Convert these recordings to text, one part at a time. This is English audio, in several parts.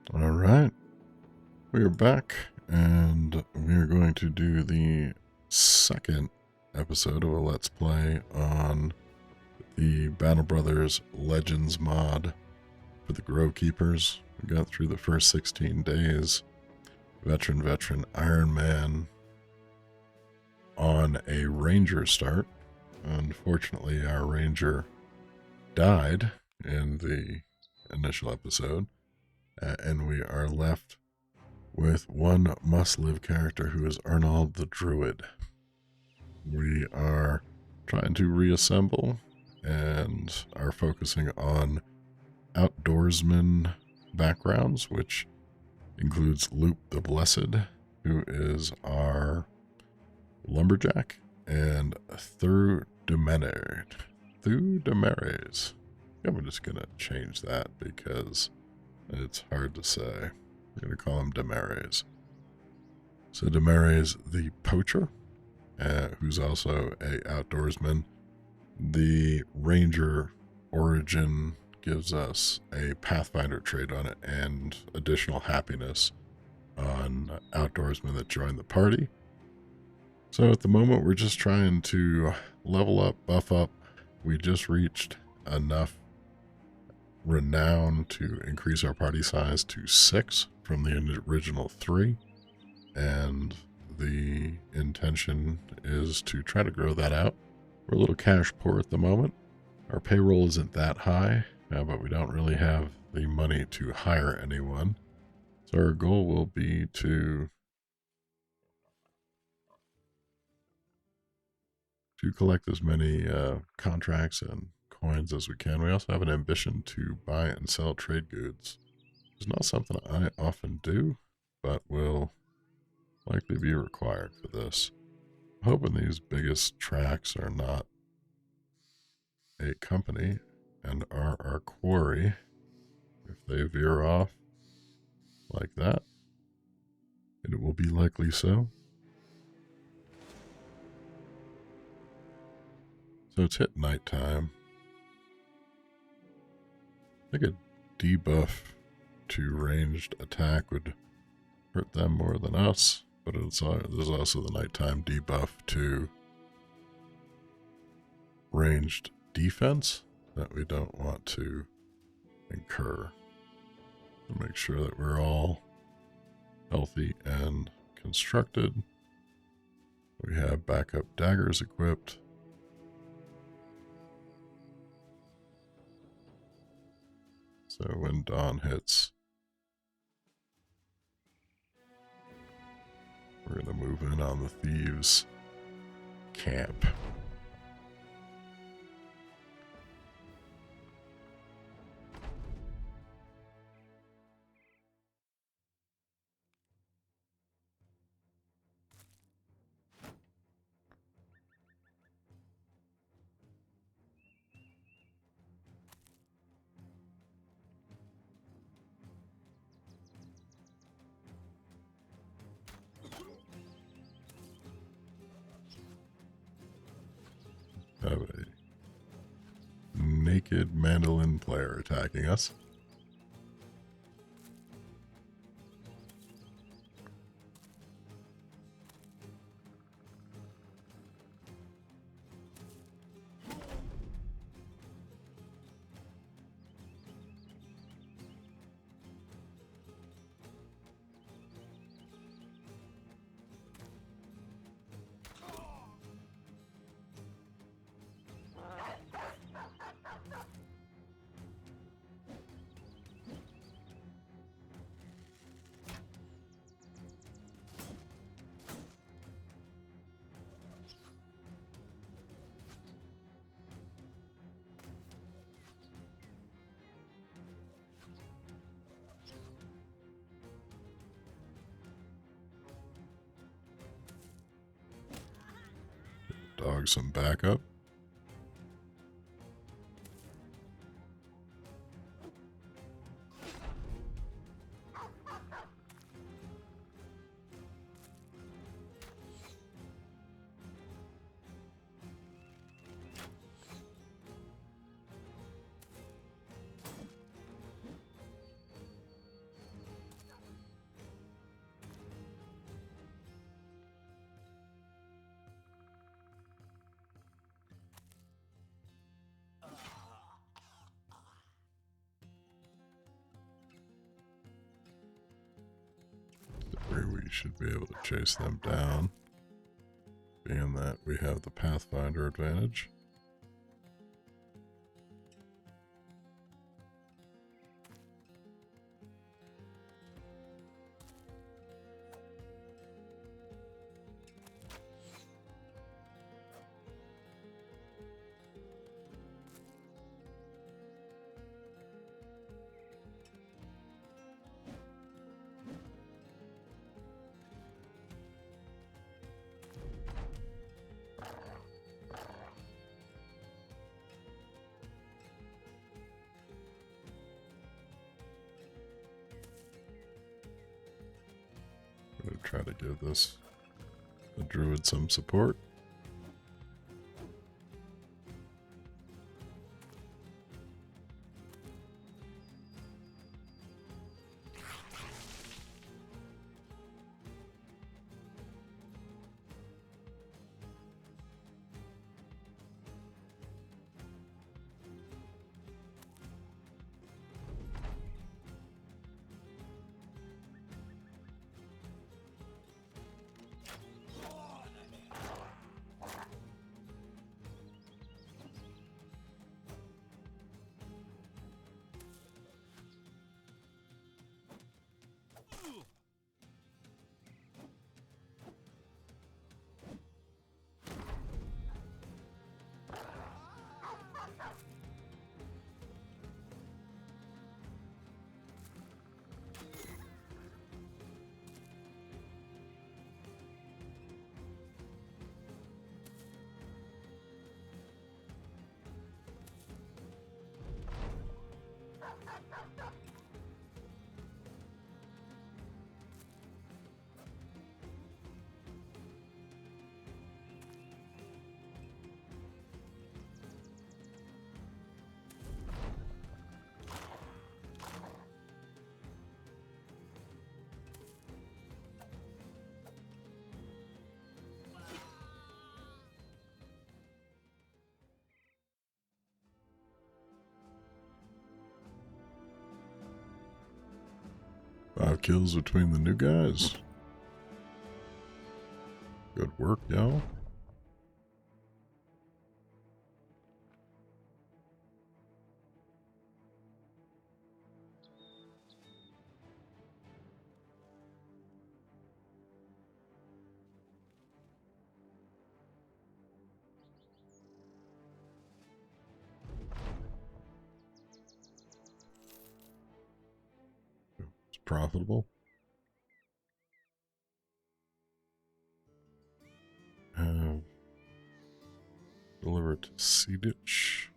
All right, we are back, and we are going to do the second episode of a Let's Play on the Battle Brothers Legends mod for the Grove Keepers. We got through the first 16 days. Veteran Iron Man on a Ranger start. Unfortunately, our Ranger died in the initial episode, and we are left with one must-live character who is Arnold the Druid. We are trying to reassemble and are focusing on outdoorsman backgrounds, which includes Loop the Blessed, who is our lumberjack, and Thur Demares. I'm just going to change that because it's hard to say. We're going to call him Demares. So Demares the Poacher, who's also a outdoorsman. The Ranger origin gives us a Pathfinder trait on it and additional happiness on outdoorsmen that join the party. So at the moment, we're just trying to level up, buff up. We just reached enough renown to increase our party size to 6 from the original 3. And the intention is to try to grow that out. We're a little cash poor at the moment. Our payroll isn't that high, but we don't really have the money to hire anyone. So our goal will be to collect as many contracts and coins as we can. We also have an ambition to buy and sell trade goods. It's not something I often do, but will likely be required for this. I'm hoping these biggest tracks are not a company and are our quarry. If they veer off like that, it will be likely so. So it's hit nighttime. I think a debuff to ranged attack would hurt them more than us, but there's also the nighttime debuff to ranged defense that we don't want to incur. To make sure that we're all healthy and constructed. We have backup daggers equipped. So when dawn hits, we're going to move in on the thieves' camp. Have a naked mandolin player attacking us. Dog some backup. should be able to chase them down, being that we have the Pathfinder advantage. I'm going to try to give the druid some support. Five kills between the new guys. Good work, y'all. It's profitable. Deliver to Seeditch,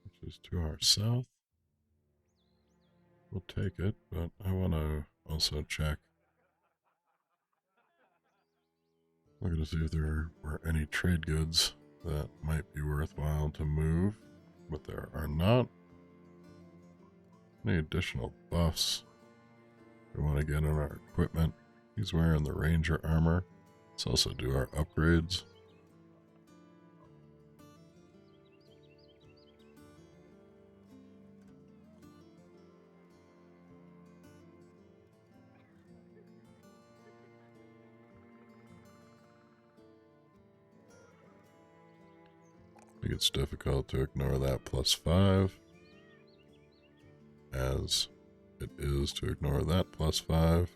which is to our south. We'll take it, but I want to also check. I'm going to see if there were any trade goods that might be worthwhile to move, but there are not. Any additional buffs we want to get on our equipment. He's wearing the ranger armor. Let's also do our upgrades. I think it's difficult to ignore that +5, as it is to ignore that +5.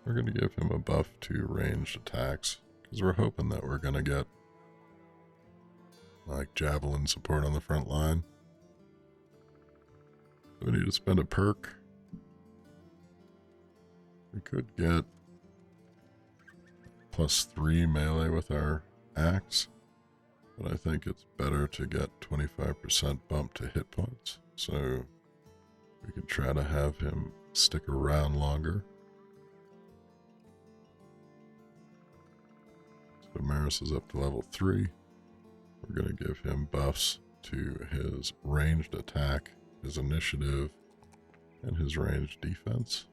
We're going to give him a buff to ranged attacks, because we're hoping that we're going to get like javelin support on the front line. We need to spend a perk. We could get +3 melee with our axe, but I think it's better to get 25% bump to hit points, so we can try to have him stick around longer. So Maris is up to level 3. We're going to give him buffs to his ranged attack, his initiative, and his ranged defense.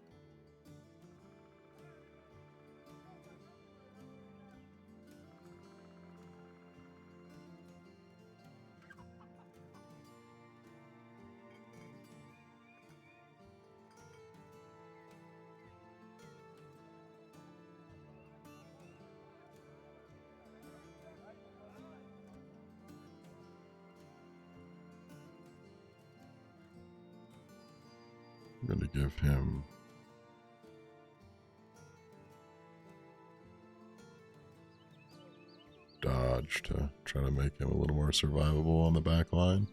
I'm going to give him dodge to try to make him a little more survivable on the back line.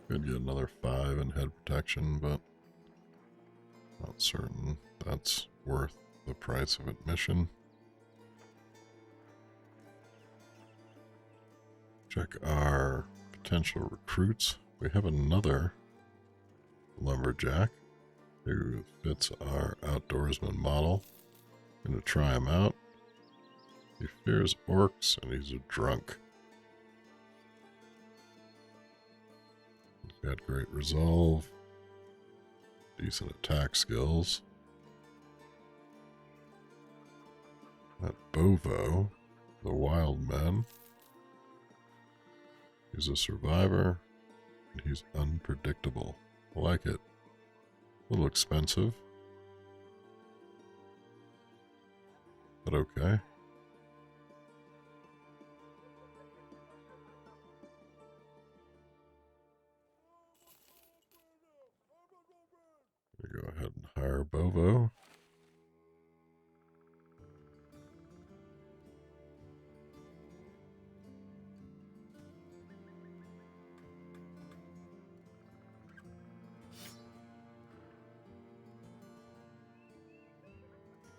Could get another 5 in head protection, but not certain that's worth the price of admission. Check our potential recruits. We have another lumberjack who fits our outdoorsman model. Gonna try him out. He fears orcs and he's a drunk. He's got great resolve, decent attack skills. That Bovo, the wild man. He's a survivor and he's unpredictable. I like it. A little expensive, but okay. We go ahead and hire Bovo.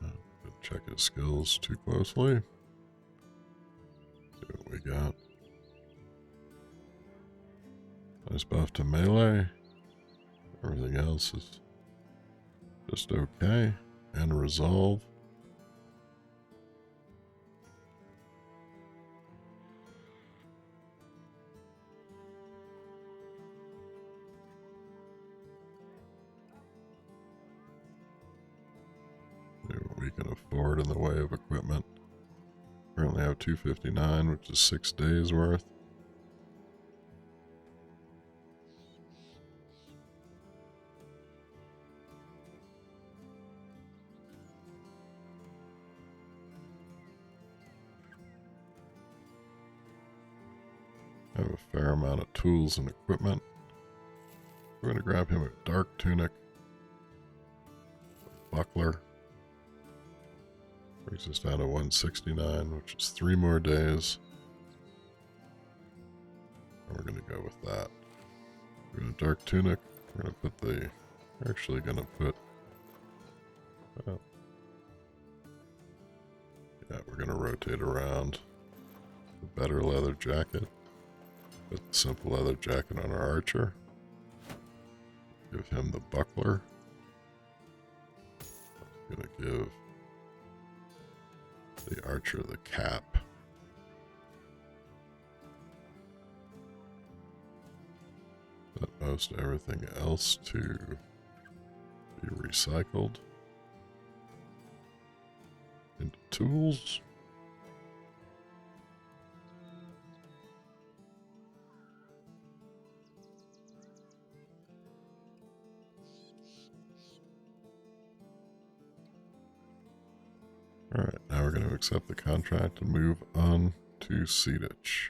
Don't check his skills too closely. See what we got. Nice buff to melee. Everything else is just okay. And resolve. See what we can afford in the way of equipment. Currently have 259, which is 6 days worth. I have a fair amount of tools and equipment. We're going to grab him a dark tunic, a buckler. Brings us down to 169, which is 3 more days. And we're going to go with that. We're going to dark tunic. We're going to put the... We're actually going to put... yeah, we're going to rotate around. A better leather jacket. Put the simple leather jacket on our archer. Give him the buckler. I'm going to give the archer the cap. But most everything else to be recycled into tools. Alright, now we're going to accept the contract and move on to Seeditch.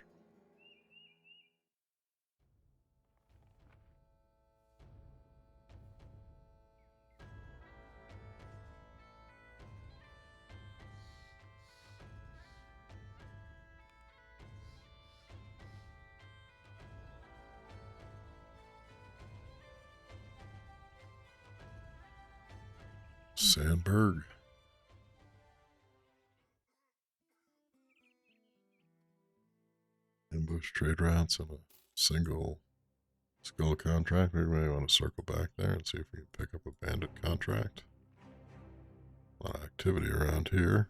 Sandberg. Ambush trade routes and a single Skull contract. We may want to circle back there and see if we can pick up a bandit contract. A lot of activity around here.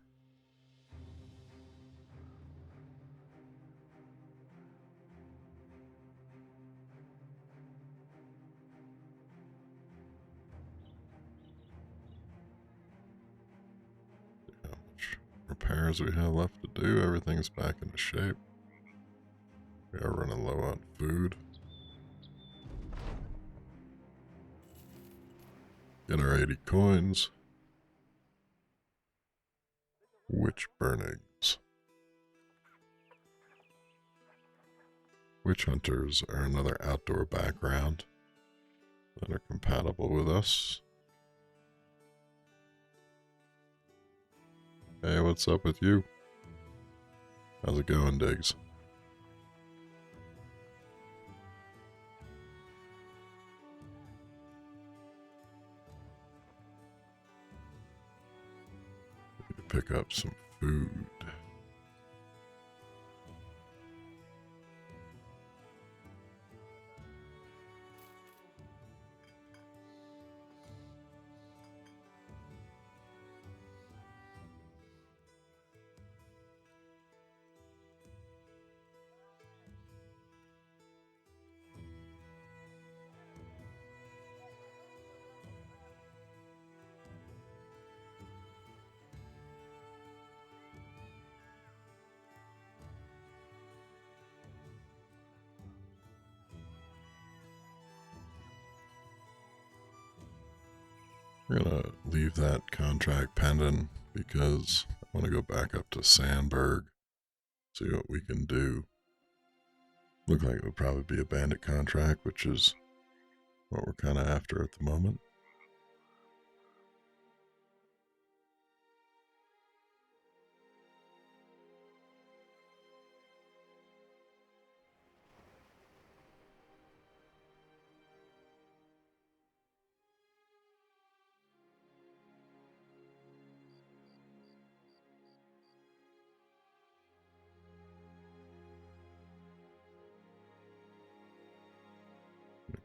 See how much repairs we have left to do. Everything's back into shape. We are running low on food. Get our 80 coins. Witch burnings. Witch hunters are another outdoor background that are compatible with us. Hey, what's up with you? How's it going, Diggs? Need to pick up some food. We're gonna leave that contract pending because I want to go back up to Sandberg, see what we can do. Look like it would probably be a bandit contract, which is what we're kind of after at the moment.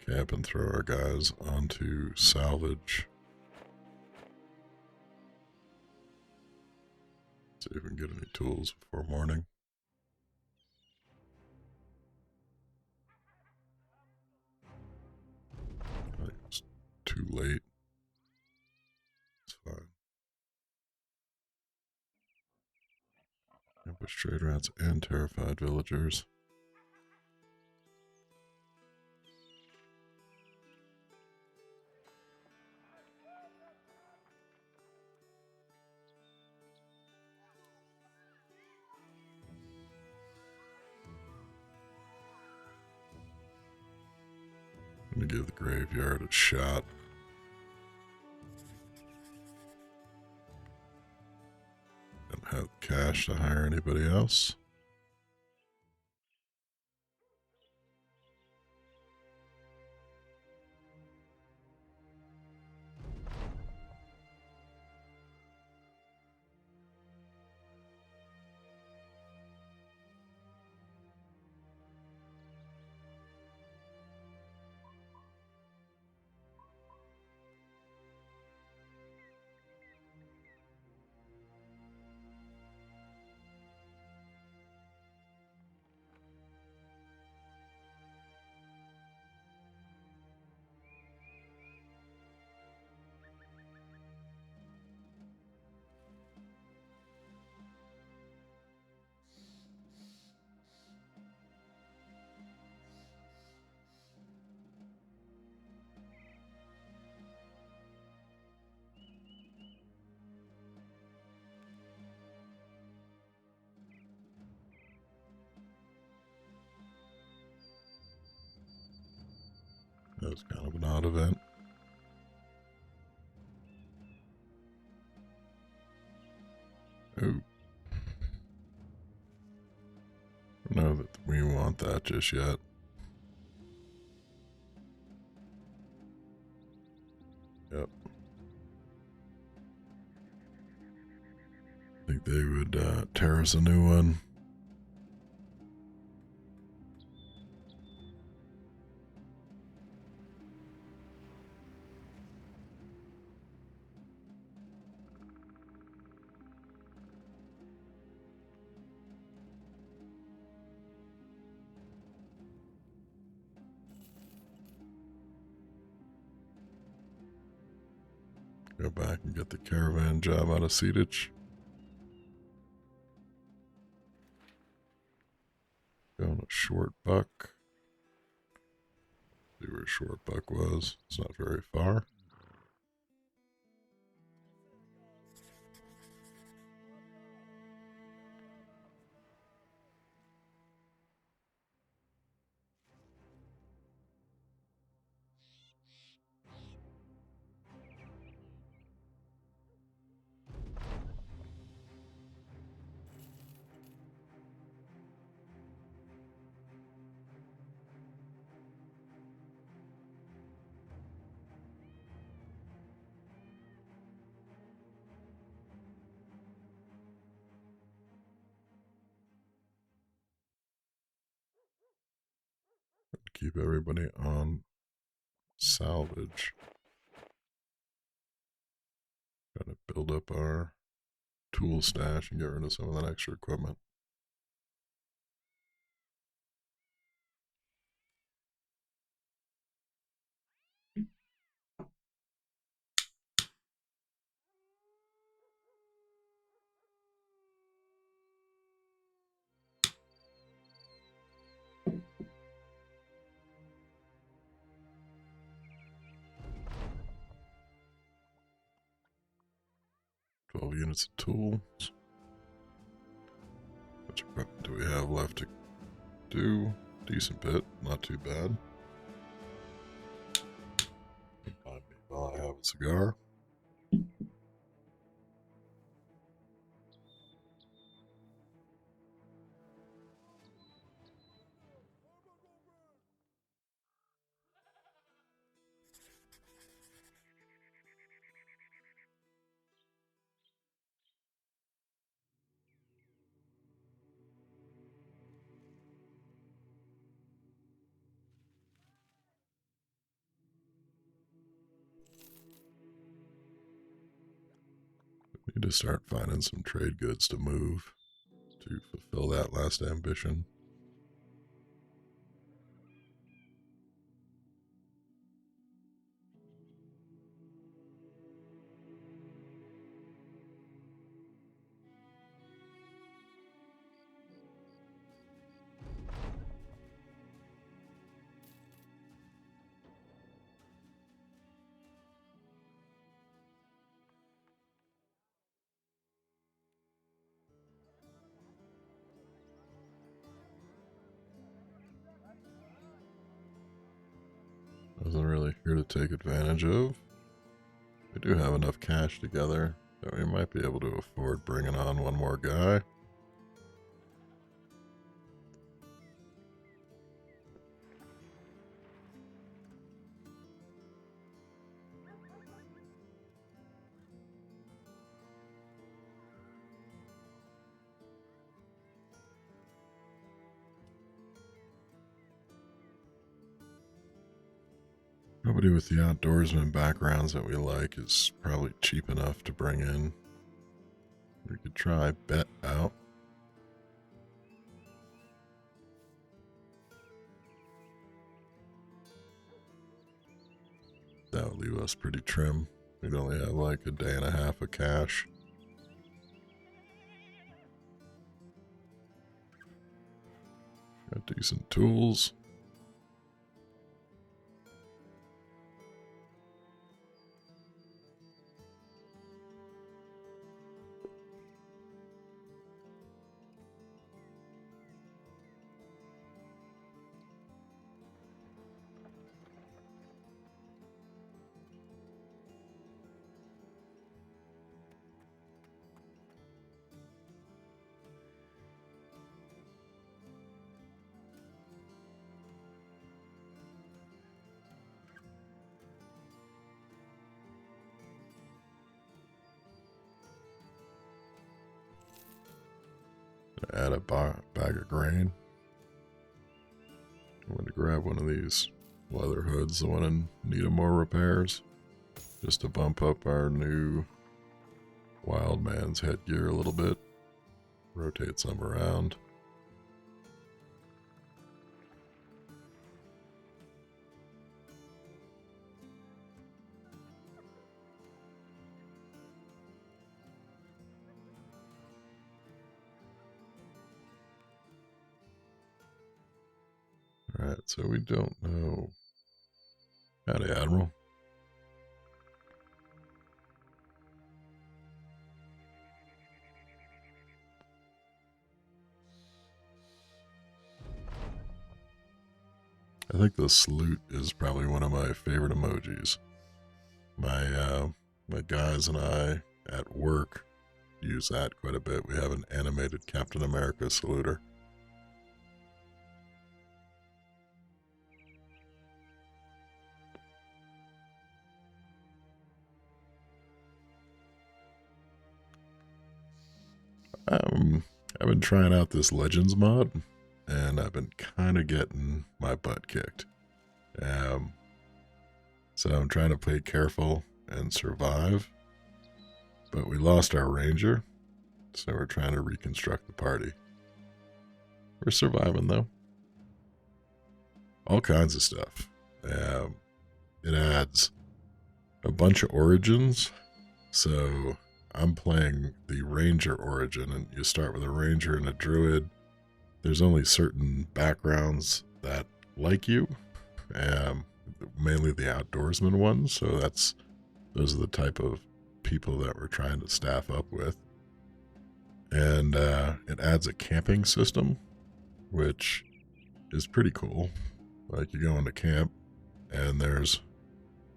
Camp and throw our guys onto salvage. See if we can get any tools before morning. I think it's too late. It's fine. Ambush trade rats and terrified villagers. I'm gonna give the graveyard a shot. Don't have the cash to hire anybody else. That was kind of an odd event. Oh. I don't know that we want that just yet. Yep. I think they would tear us a new one. Go back and get the caravan job out of Seeditch. Going to Short Buck. See where Short Buck was. It's not very far. Keep everybody on salvage. Trying to build up our tool stash and get rid of some of that extra equipment. Units of tools. How much equipment do we have left to do? Decent bit, not too bad. Remind me while I have a cigar. Need to start finding some trade goods to move to fulfill that last ambition. Wasn't really here to take advantage of. We do have enough cash together that we might be able to afford bringing on one more guy. Nobody with the outdoorsman backgrounds that we like is probably cheap enough to bring in. We could try Bet out. That would leave us pretty trim. We'd only have like a day and a half of cash. Got decent tools. Add a bag of grain. I'm going to grab one of these leather hoods, the one in need of more repairs, just to bump up our new wild man's headgear a little bit. Rotate some around. So we don't know. Howdy, Admiral. I think the salute is probably one of my favorite emojis. My guys and I at work use that quite a bit. We have an animated Captain America saluter. I've been trying out this Legends mod, and I've been kind of getting my butt kicked. So I'm trying to play careful and survive. But we lost our ranger, so we're trying to reconstruct the party. We're surviving, though. All kinds of stuff. It adds a bunch of origins. So I'm playing the ranger origin, and you start with a ranger and a druid. There's only certain backgrounds that like you, mainly the outdoorsman ones. So those are the type of people that we're trying to staff up with. And it adds a camping system, which is pretty cool. Like, you go into camp and there's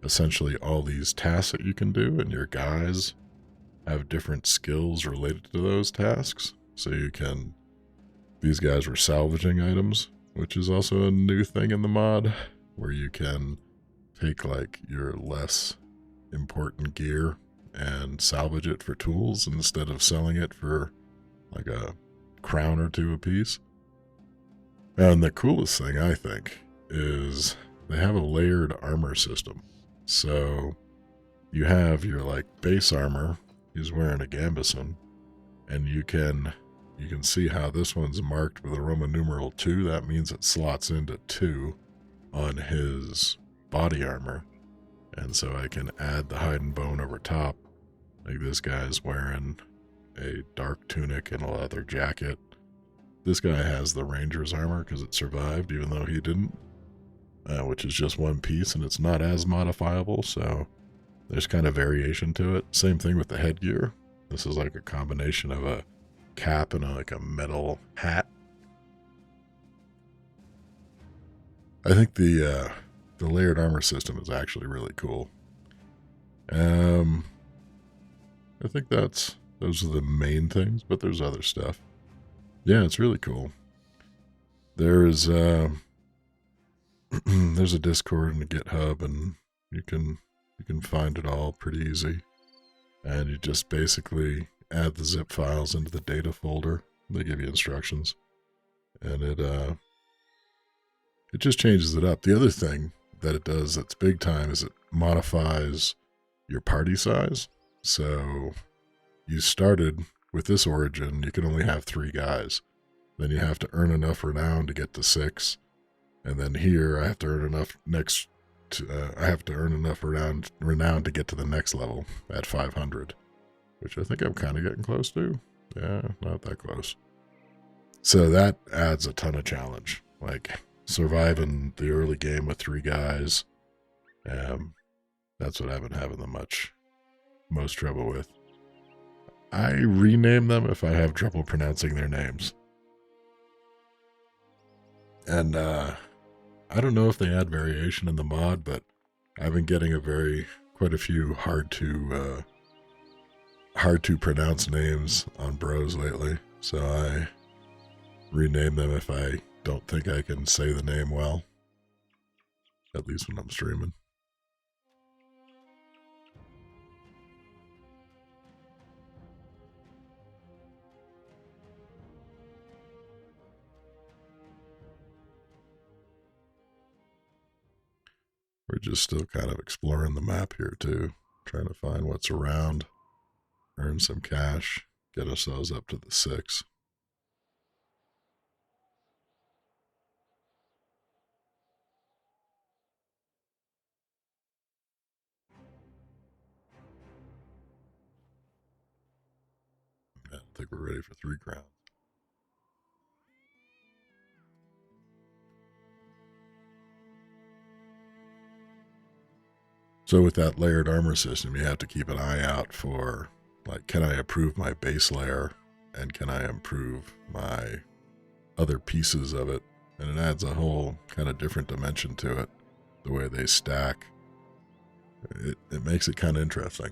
essentially all these tasks that you can do, and your guys have different skills related to those tasks. So these guys were salvaging items, which is also a new thing in the mod, where you can take like your less important gear and salvage it for tools instead of selling it for like a crown or two a piece. And the coolest thing, I think, is they have a layered armor system. So you have your like base armor. He's wearing a gambeson, and you can see how this one's marked with a Roman numeral 2. That means it slots into 2 on his body armor. And so I can add the hide and bone over top. Like, this guy's wearing a dark tunic and a leather jacket. This guy has the ranger's armor because it survived, even though he didn't, which is just one piece, and it's not as modifiable, so there's kind of variation to it. Same thing with the headgear. This is like a combination of a cap and like a metal hat. I think the layered armor system is actually really cool. I think those are the main things, but there's other stuff. Yeah, it's really cool. There's there's a Discord and a GitHub, and you can find it all pretty easy. And you just basically add the zip files into the data folder. They give you instructions, and it just changes it up. The other thing that it does that's big time is it modifies your party size. So you started with this origin, you can only have 3 guys. Then you have to earn enough renown to get to 6. And then here I have to earn enough renown to get to the next level at 500, which I think I'm kind of getting close to. Yeah, not that close. So that adds a ton of challenge. Like, surviving the early game with 3 guys, that's what I've been having the most trouble with. I rename them if I have trouble pronouncing their names. And I don't know if they add variation in the mod, but I've been getting quite a few hard to pronounce names on bros lately. So I rename them if I don't think I can say the name well, at least when I'm streaming. We're just still kind of exploring the map here too, trying to find what's around, earn some cash, get ourselves up to the 6. I don't think we're ready for 3 crowns. So with that layered armor system, you have to keep an eye out for, like, can I improve my base layer, and can I improve my other pieces of it? And it adds a whole kind of different dimension to it, the way they stack. It makes it kind of interesting.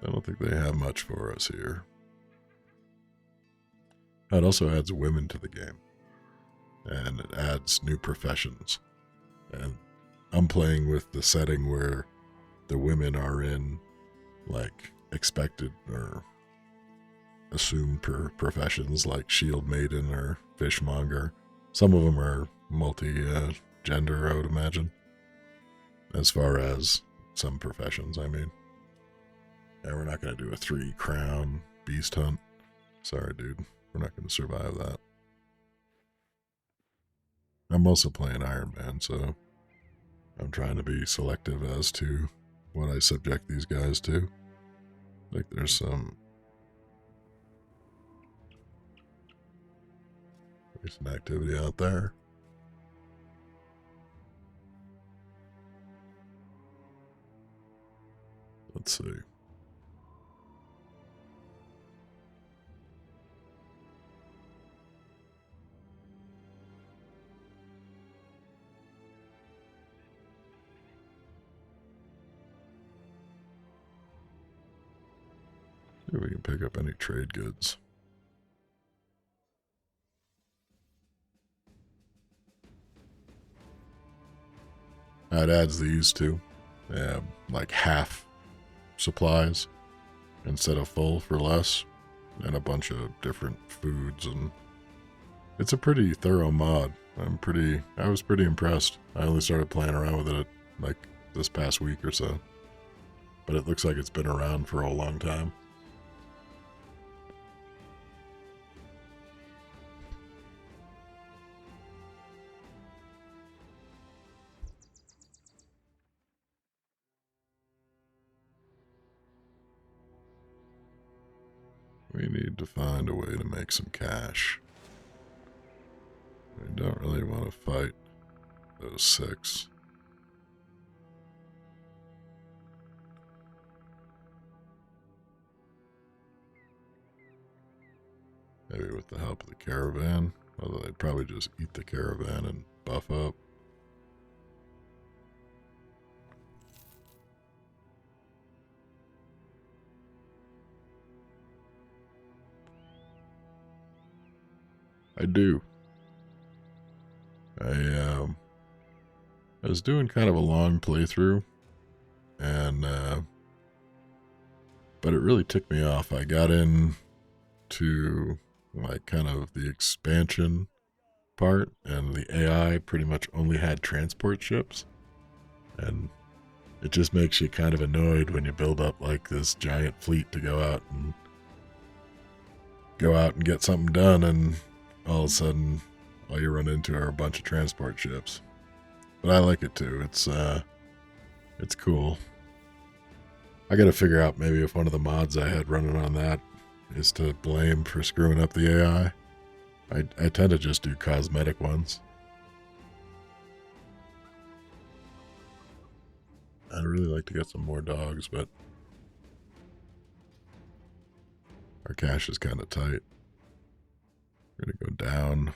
I don't think they have much for us here. It also adds women to the game, and it adds new professions. And I'm playing with the setting where the women are in, like, expected or assumed professions like shield maiden or fishmonger. Some of them are multi-gender, I would imagine, as far as some professions, I mean. Yeah, we're not going to do a 3-crown beast hunt. Sorry, dude. We're not going to survive that. I'm also playing Iron Man, so I'm trying to be selective as to what I subject these guys to. Like, there's some activity out there. Let's see. See if we can pick up any trade goods. It adds these too. They have like half supplies instead of full for less, and a bunch of different foods, and it's a pretty thorough mod. I was pretty impressed. I only started playing around with it like this past week or so, but it looks like it's been around for a long time. We need to find a way to make some cash. We don't really want to fight those 6. Maybe with the help of the caravan, although they'd probably just eat the caravan and buff up. I do. I was doing kind of a long playthrough, and but it really ticked me off. I got in to like kind of the expansion part, and the AI pretty much only had transport ships, and it just makes you kind of annoyed when you build up like this giant fleet to go out and get something done, and all of a sudden all you run into are a bunch of transport ships. But I like it too. It's cool. I gotta figure out maybe if one of the mods I had running on that is to blame for screwing up the AI. I tend to just do cosmetic ones. I'd really like to get some more dogs, but our cash is kind of tight. We're gonna go down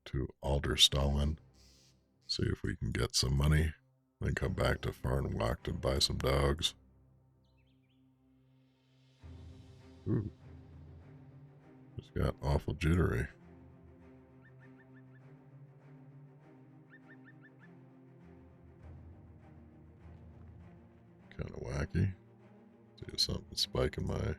to Alderstalen, see if we can get some money, then come back to Farnwacht and buy some dogs. Ooh. Just got awful jittery. Kind of wacky. See if something spiking my...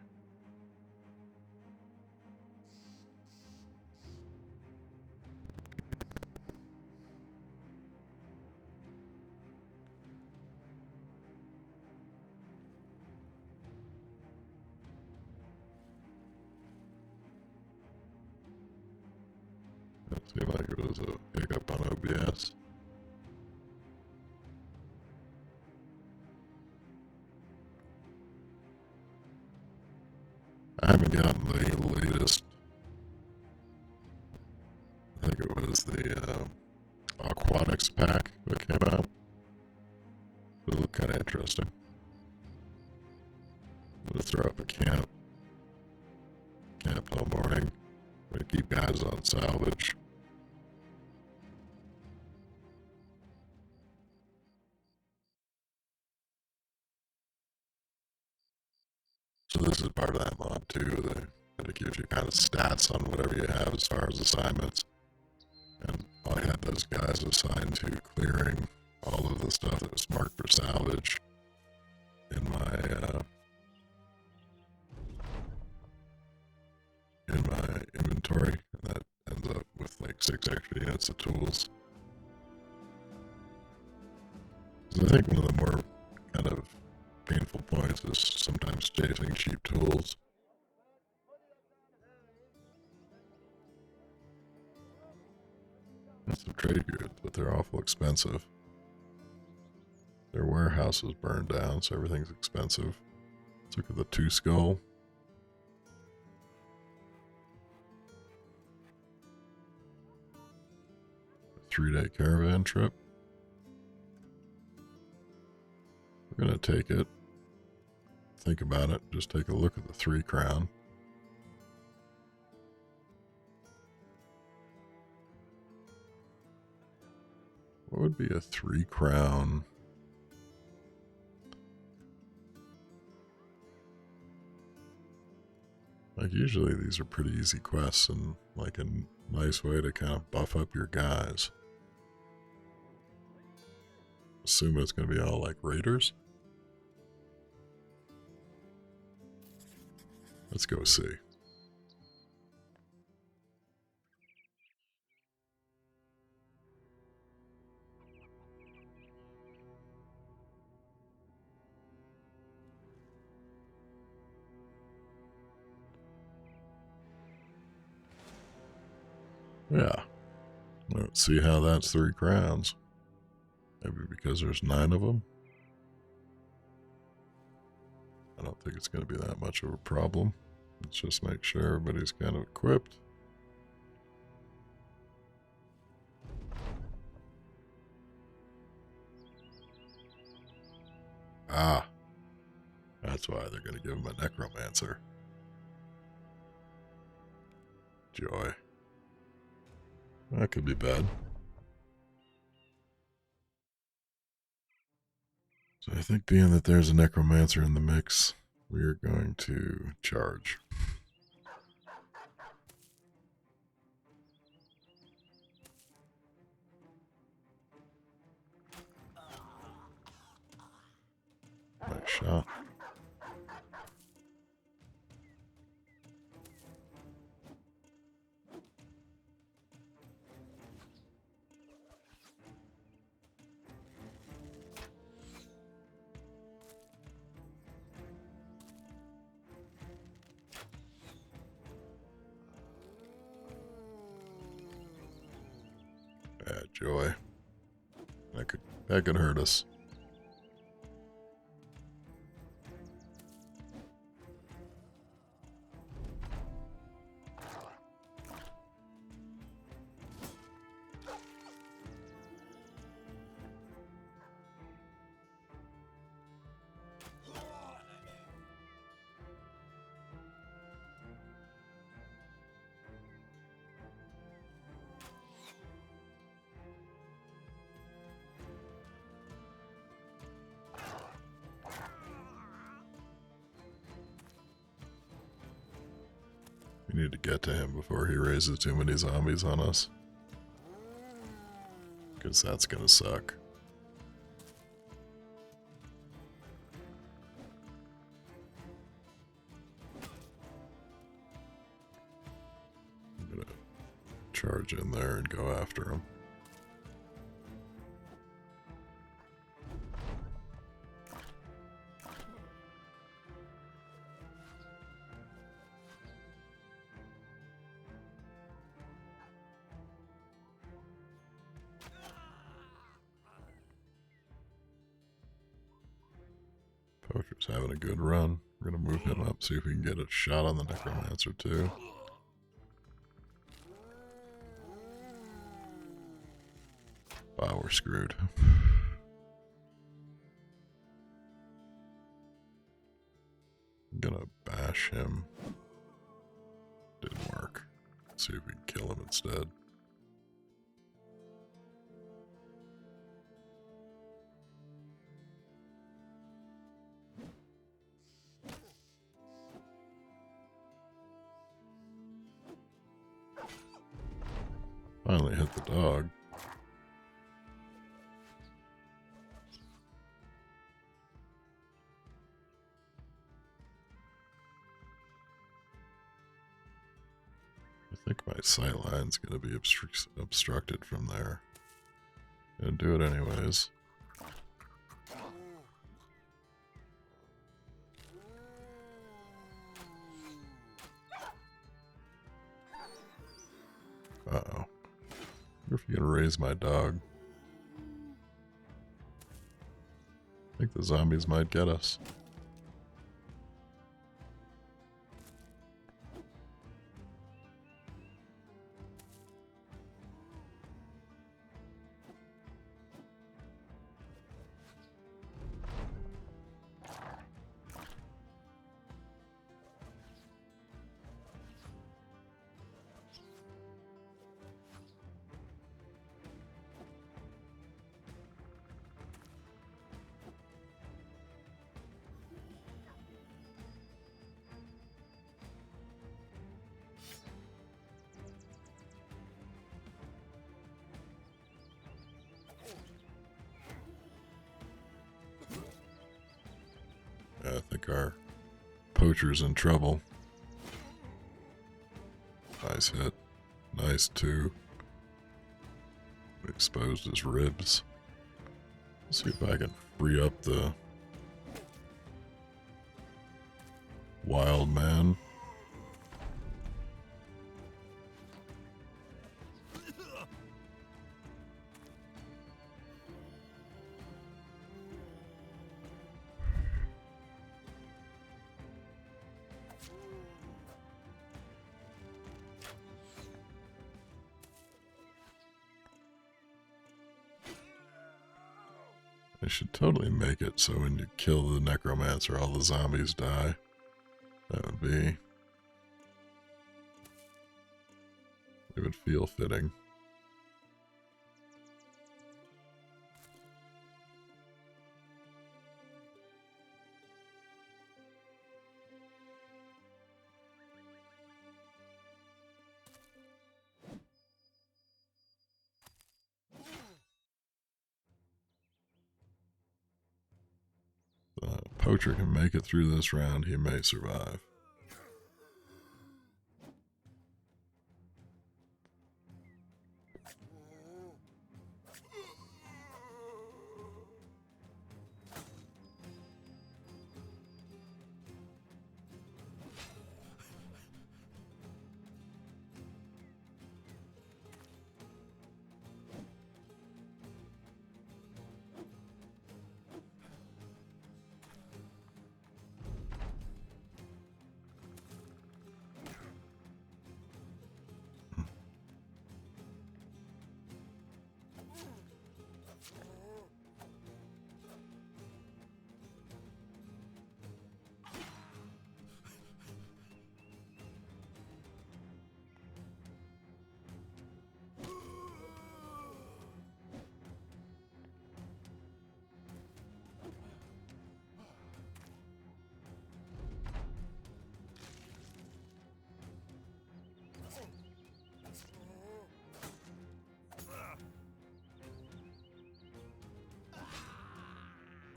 That seemed like it was a hiccup on OBS. I haven't gotten the latest think it was the aquatics pack that came out. It looked kind of interesting. I'm gonna throw up a camp all morning. I'm gonna keep guys on salvage. So this is part of that mod too. That it gives you kind of stats on whatever you have as far as assignments. And I had those guys assigned to clearing all of the stuff that was marked for salvage in my inventory, and that ends up with like 6 extra units of tools. So I think one of the more kind of painful points is sometimes chasing cheap tools. That's some trade goods, but they're awful expensive. Their warehouse is burned down, so everything's expensive. Let's look at the 2 skull. A 3-day caravan trip. We're gonna take it. Think about it. Just take a look at the 3 crown. What would be a 3 crown? Like, usually these are pretty easy quests and like a nice way to kind of buff up your guys. Assume it's going to be all like raiders. Let's go see. Yeah. Let's see how that's 3 crowns. Maybe because there's 9 of them. I don't think it's going to be that much of a problem. Let's just make sure everybody's kind of equipped. Ah. That's why they're going to give him a Necromancer. Joy. That could be bad. So I think being that there's a Necromancer in the mix, we are going to charge. Nice shot. Bad joy. That could hurt us. We need to get to him before he raises too many zombies on us. Because that's gonna suck. I'm gonna charge in there and go after him. Poacher's having a good run. We're going to move him up, see if we can get a shot on the Necromancer too. Wow, we're screwed. I'm gonna bash him. Didn't work. Let's see if we can kill him instead. Finally hit the dog. I think my sight line's going to be obstructed from there. Gonna do it anyways. Uh-oh. Wonder if you can raise my dog. I think the zombies might get us. I think our poacher's in trouble. Nice hit. Nice too. Exposed his ribs. Let's see if I can free up the wild man. I should totally make it so when you kill the Necromancer, all the zombies die. That would be... it would feel fitting. Poacher can make it through this round, he may survive.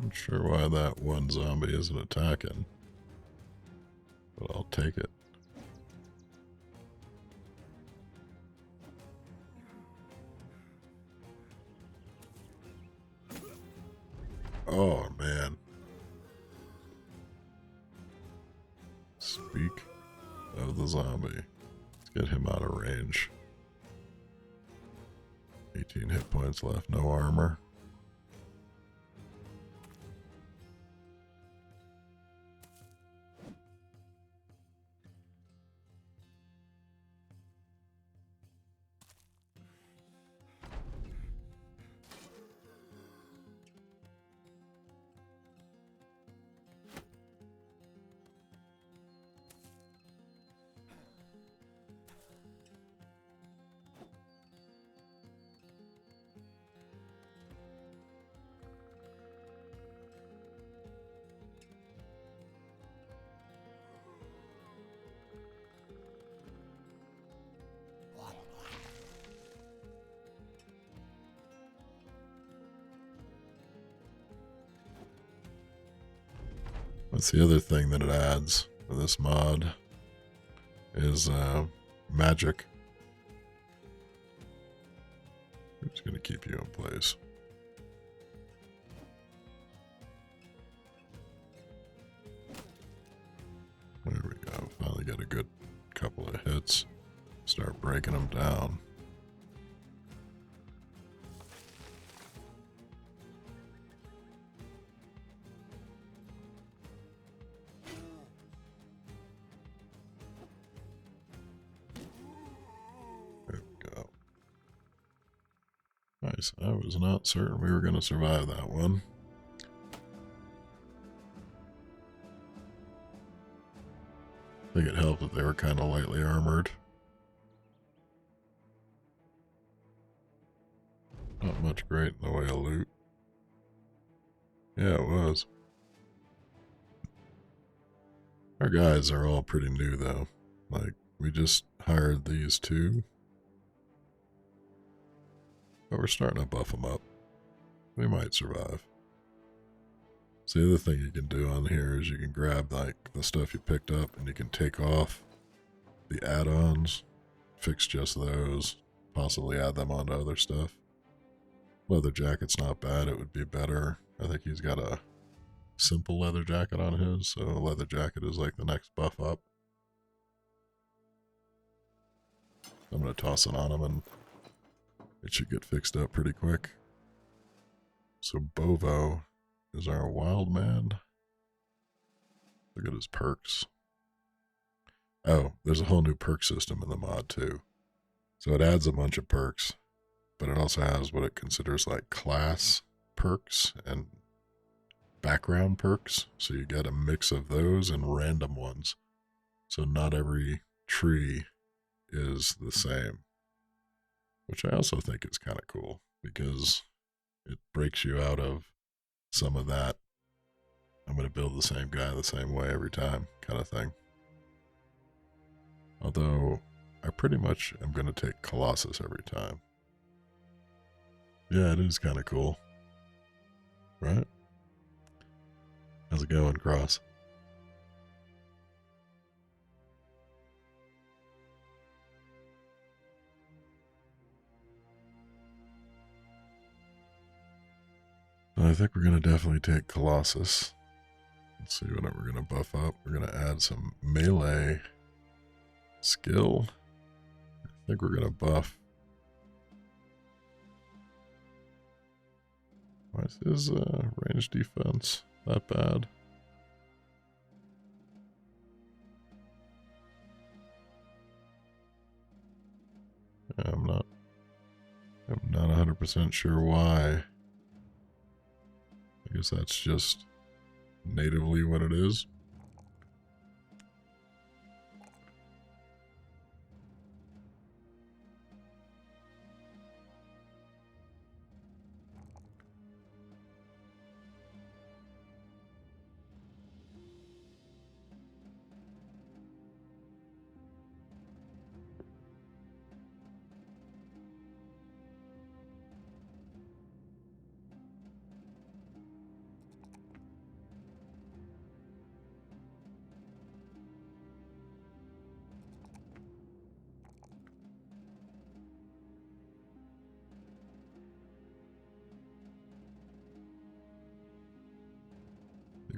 Not sure why that one zombie isn't attacking, but I'll take it. Oh, man. Speak of the zombie. Let's get him out of range. 18 hit points left, no armor. That's the other thing that it adds for this mod is magic. We're just going to keep you in place. There we go. Finally got a good couple of hits. Start breaking them down. There we go. Nice. I was not certain we were going to survive that one. I think it helped that they were kind of lightly armored. Not much great in the way of loot. Yeah, it was. Our guys are all pretty new, though. Like, we just hired these two. But we're starting to buff them up. We might survive. So the other thing you can do on here is you can grab, like, the stuff you picked up and you can take off the add-ons, fix just those, possibly add them onto other stuff. Leather jacket's not bad. It would be better. I think he's got a simple leather jacket on his, so a leather jacket is like the next buff up. I'm going to toss it on him and it should get fixed up pretty quick. So Bovo is our wild man. Look at his perks. Oh, there's a whole new perk system in the mod too. So it adds a bunch of perks, but it also has what it considers like class perks and background perks. So you get a mix of those and random ones. So not every tree is the same, which I also think is kind of cool because it breaks you out of some of that I'm going to build the same guy the same way every time kind of thing. Although I pretty much am going to take Colossus every time. Yeah, it is kind of cool. Right? How's it going, Cross? I think we're going to definitely take Colossus. Let's see what we're going to buff up. We're going to add some melee skill. I think we're going to buff. Why is his range defense that bad? I'm not 100% sure why. I guess that's just natively what it is.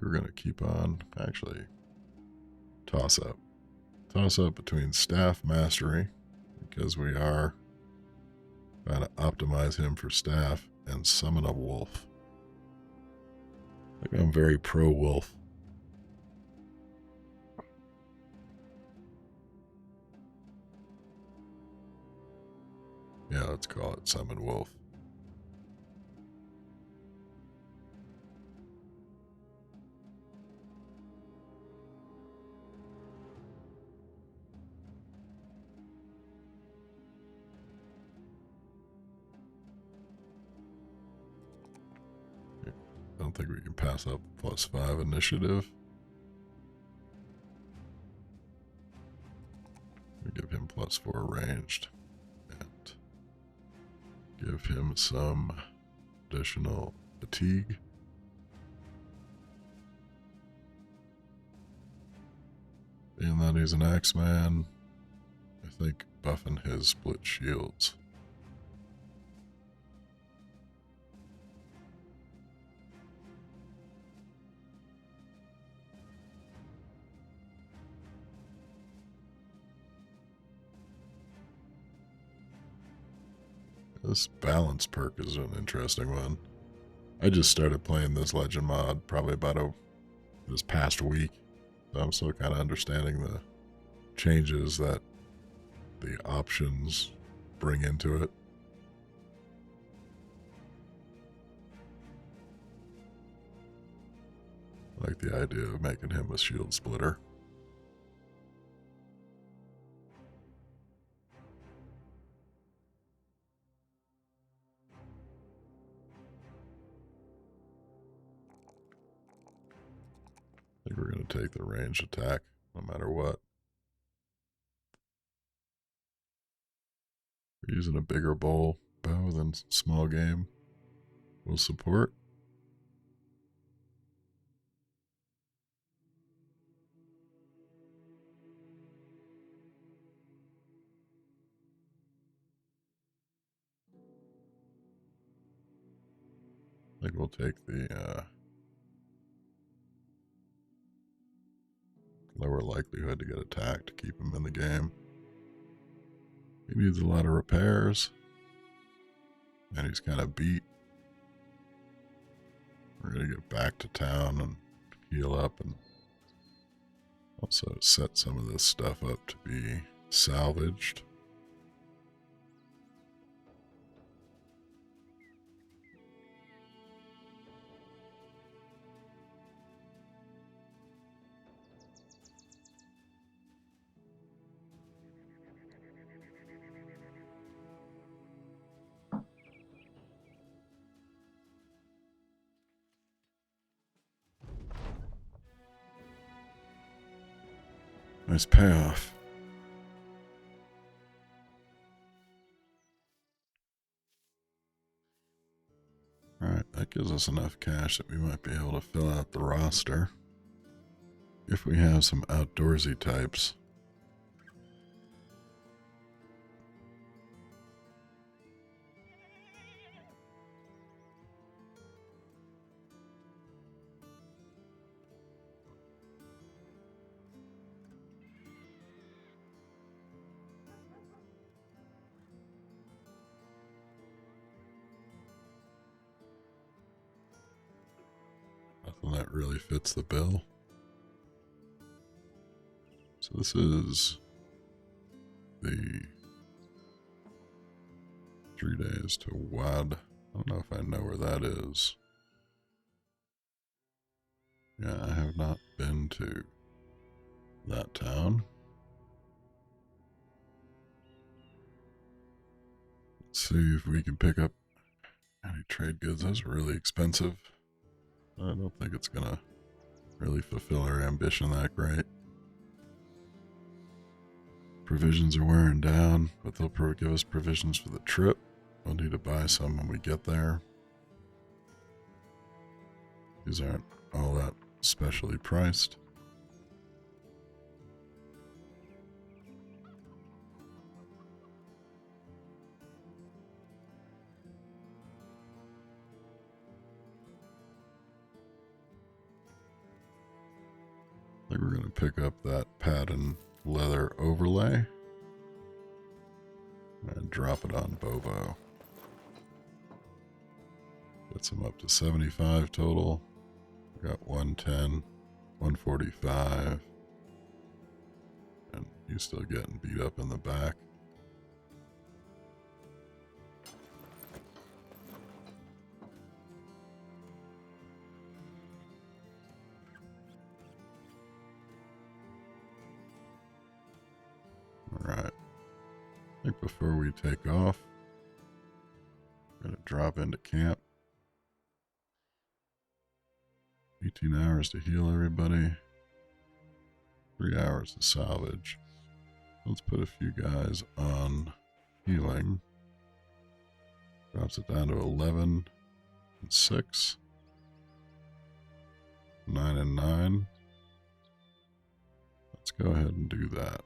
We're going to keep on, actually, toss up. Toss up between staff mastery, because we are trying to optimize him for staff, and summon a wolf. I think I'm very pro-wolf. Yeah, let's call it summon wolf. I don't think we can pass up +5 initiative. We give him +4 ranged. And give him some additional fatigue. Being that he's an X-Man, I think buffing his split shields. This balance perk is an interesting one. I just started playing this Legend mod probably about this past week. So I'm still kind of understanding the changes that the options bring into it. I like the idea of making him a shield splitter. I think we're going to take the ranged attack no matter what. We're using a bigger bow than small game. Will support. I think we'll take the lower likelihood to get attacked to keep him in the game. He needs a lot of repairs. And he's kind of beat. We're going to get back to town and heal up and also set some of this stuff up to be salvaged. Nice payoff. Alright, that gives us enough cash that we might be able to fill out the roster. If we have some outdoorsy types. Nothing that really fits the bill. So this is the 3 days to Wad. I don't know if I know where that is. Yeah, I have not been to that town. Let's see if we can pick up any trade goods. Those are really expensive. I don't think it's gonna really fulfill our ambition that great. Provisions are wearing down, but they'll give us provisions for the trip. We'll need to buy some when we get there. These aren't all that specially priced. I think we're going to pick up that patent leather overlay and drop it on Bobo. Gets him up to 75 total. We got 110, 145, and he's still getting beat up in the back. Alright. I think before we take off, I'm going to drop into camp. 18 hours to heal everybody. 3 hours to salvage. Let's put a few guys on healing. Drops it down to 11 and 6. 9 and 9. That's Let's go ahead and do that.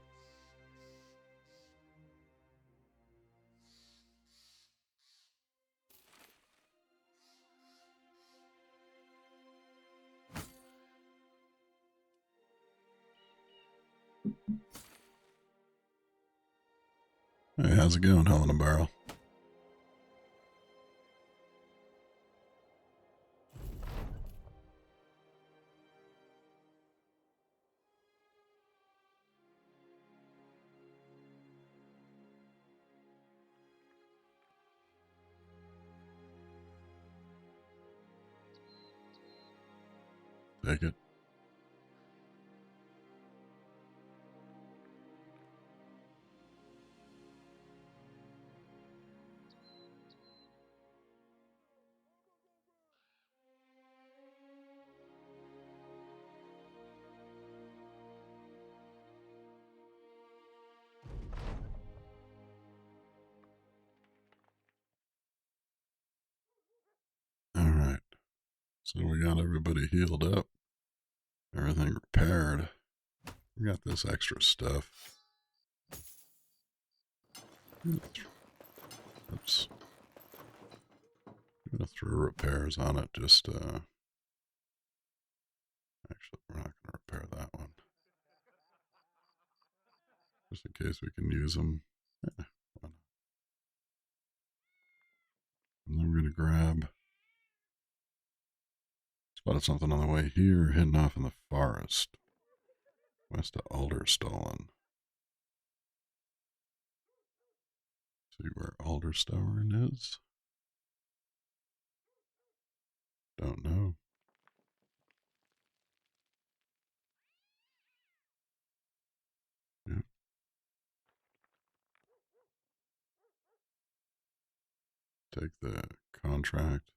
Hey, how's it going, Hell in a Barrel? Take it. Alright. So we got everybody healed up. Everything repaired. We got this extra stuff. Oops. I'm gonna throw repairs on it. Just actually, we're not gonna repair that one. Just in case we can use them. Yeah, why not? And then we're gonna grab. Spotted something on the way here, hidden off in the forest, west of Alderstollen. See where Alderstollen is? Don't know. Yeah. Take the contract.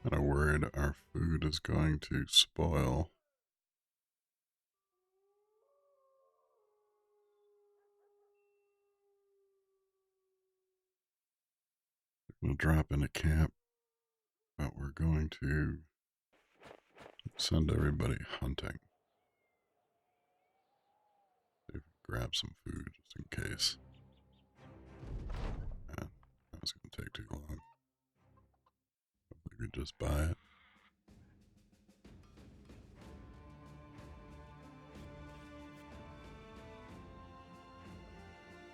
Kind of worried our food is going to spoil. We'll drop in a camp, but we're going to send everybody hunting. See if we can grab some food just in case. Yeah, that was going to take too long. We could just buy it.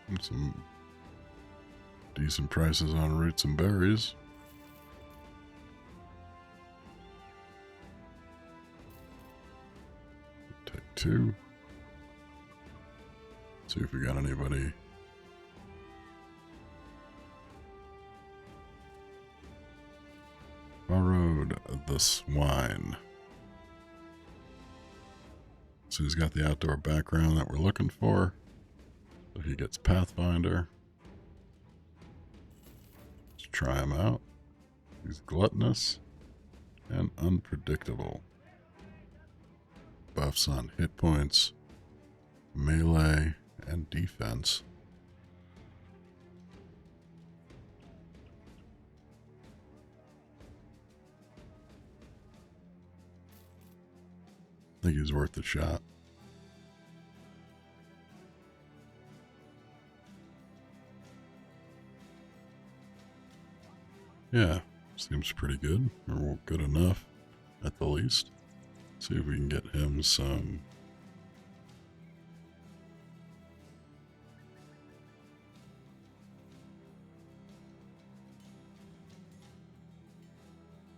And some decent prices on roots and berries. Take 2. See if we got anybody. Borrowed the swine. So he's got the outdoor background that we're looking for. So he gets Pathfinder. Let's try him out. He's gluttonous and unpredictable. Buffs on hit points, melee, and defense. think he's worth the shot. Yeah, seems pretty good, or good enough at the least. See if we can get him some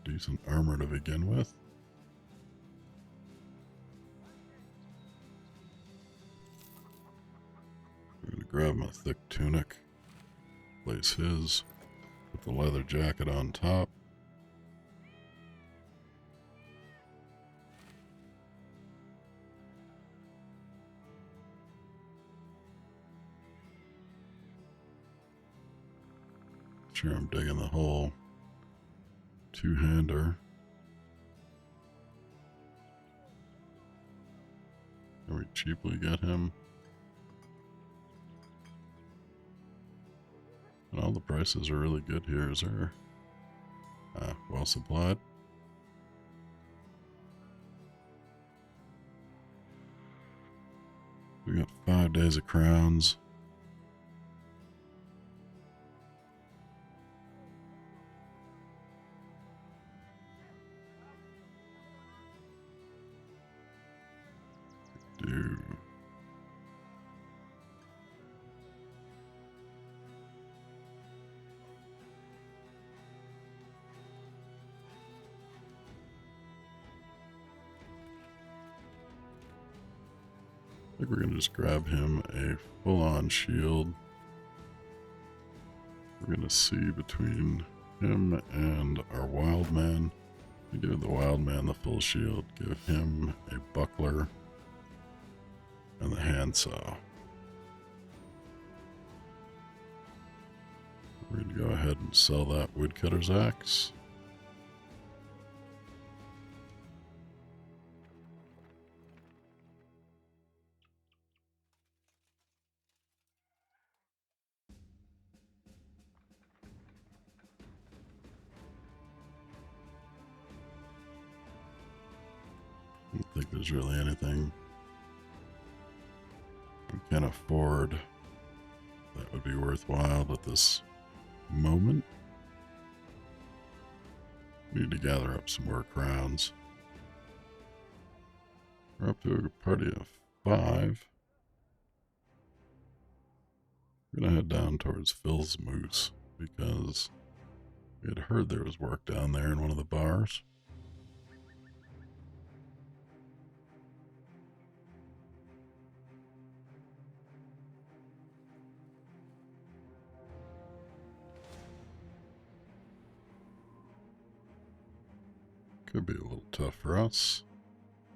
decent armor to begin with. I'm gonna grab my thick tunic, place his, put the leather jacket on top. Sure, I'm digging the whole two-hander. Can we cheaply get him? And all the prices are really good here. Is there well supplied? We got 5 days of crowns. Do I think we're gonna just grab him a full-on shield. We're gonna see between him and our wild man. We give the wild man the full shield, give him a buckler and the handsaw. We're going to go ahead and sell that woodcutter's axe. I don't think there's really anything we can afford that would be worthwhile at this moment. We need to gather up some more crowns. We're up to a party of 5. We're gonna head down towards Phil's Moose because we had heard there was work down there in one of the bars. Could be a little tough for us.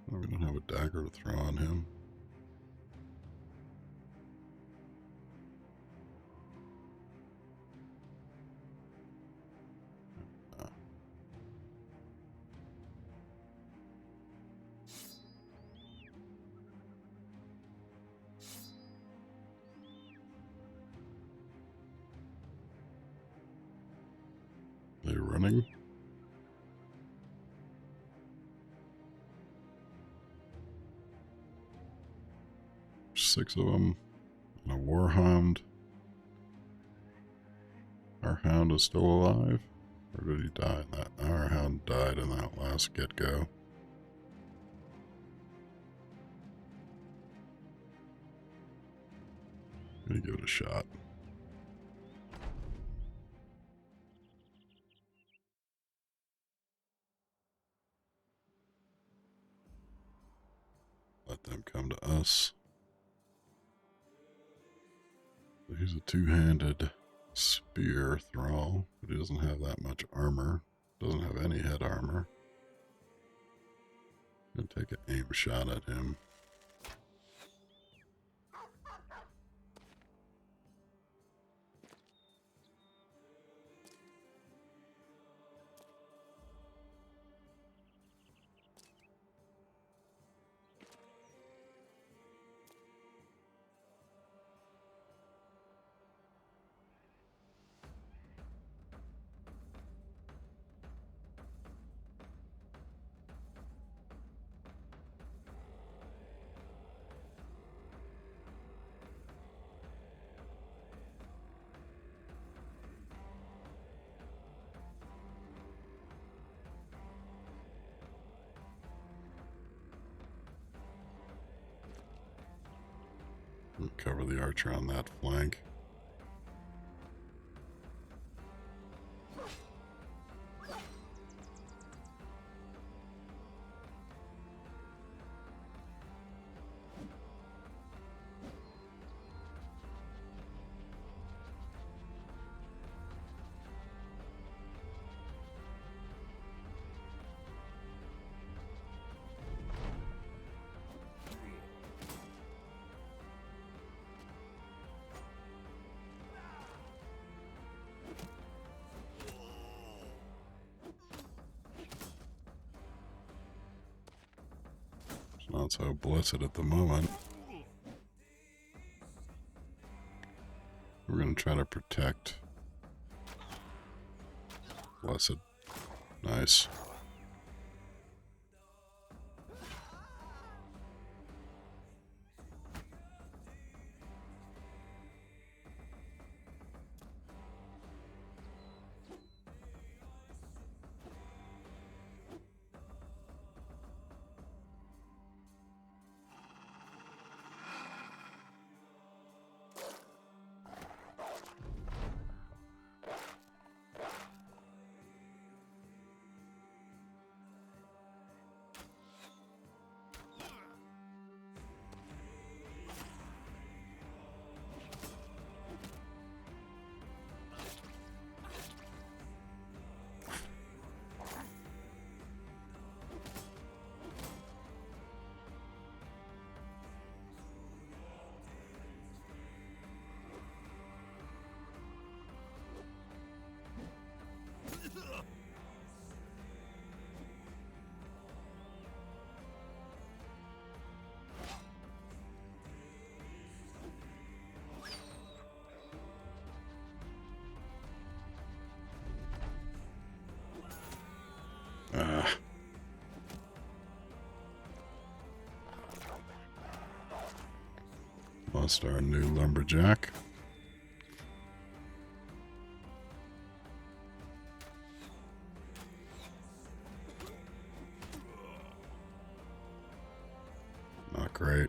Oh, we don't have a dagger to throw on him. They're running. There's 6 of them. And a warhound. Our hound is still alive? Or did he die in that? Our hound died in that last get-go. I'm gonna give it a shot. Let them come to us. He's a two-handed spear thrall, but he doesn't have that much armor. Doesn't have any head armor. I'm gonna take an aim shot at him. And cover the archer on that flank. Not so blessed at the moment. We're going to try to protect. Blessed. Nice. Lost our new lumberjack. Not great.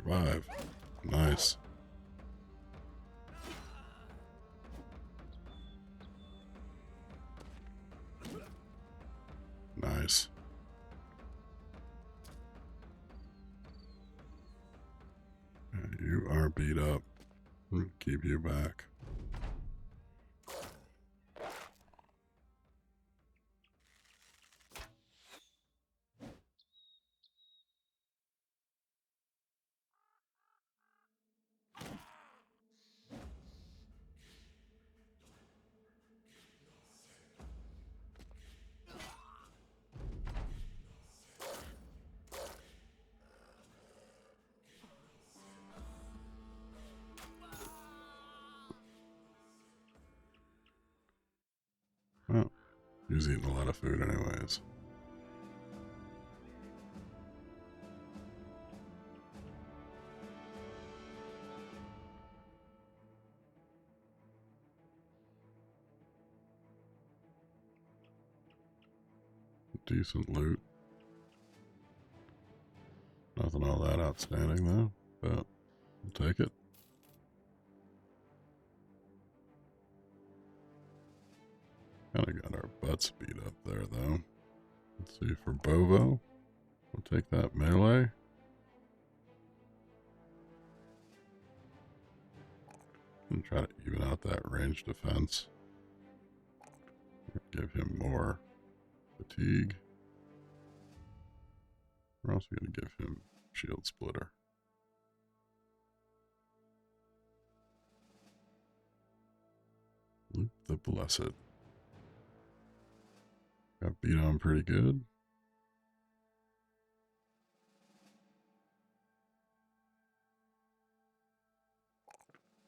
Survive. Nice. Nice. You are beat up. Keep you back. Well, he's eating a lot of food anyways. Decent loot. Nothing outstanding though, but we'll take it. Kind of got our butts beat up there though. Let's see, for Bovo, we'll take that melee. And try to even out that range defense. Give him more fatigue. We're also going to give him shield splitter. Loop the Blessed. Got beat on pretty good.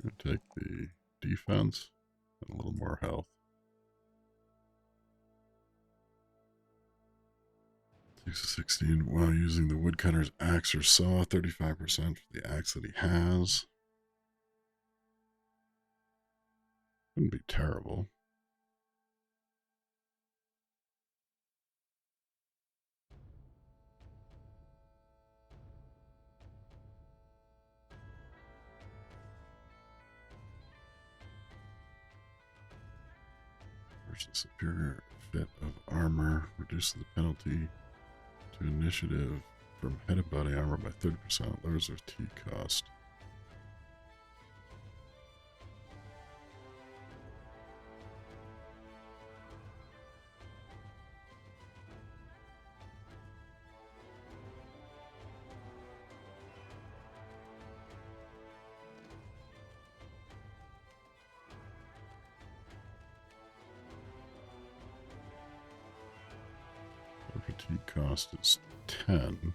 Gonna take the defense and a little more health. 6-16 while using the woodcutter's axe or saw, 35% for the axe that he has. Wouldn't be terrible. Versus superior fit of armor reduces the penalty to initiative from head and body armor by 30%, lowers their T cost. Fatigue cost is 10.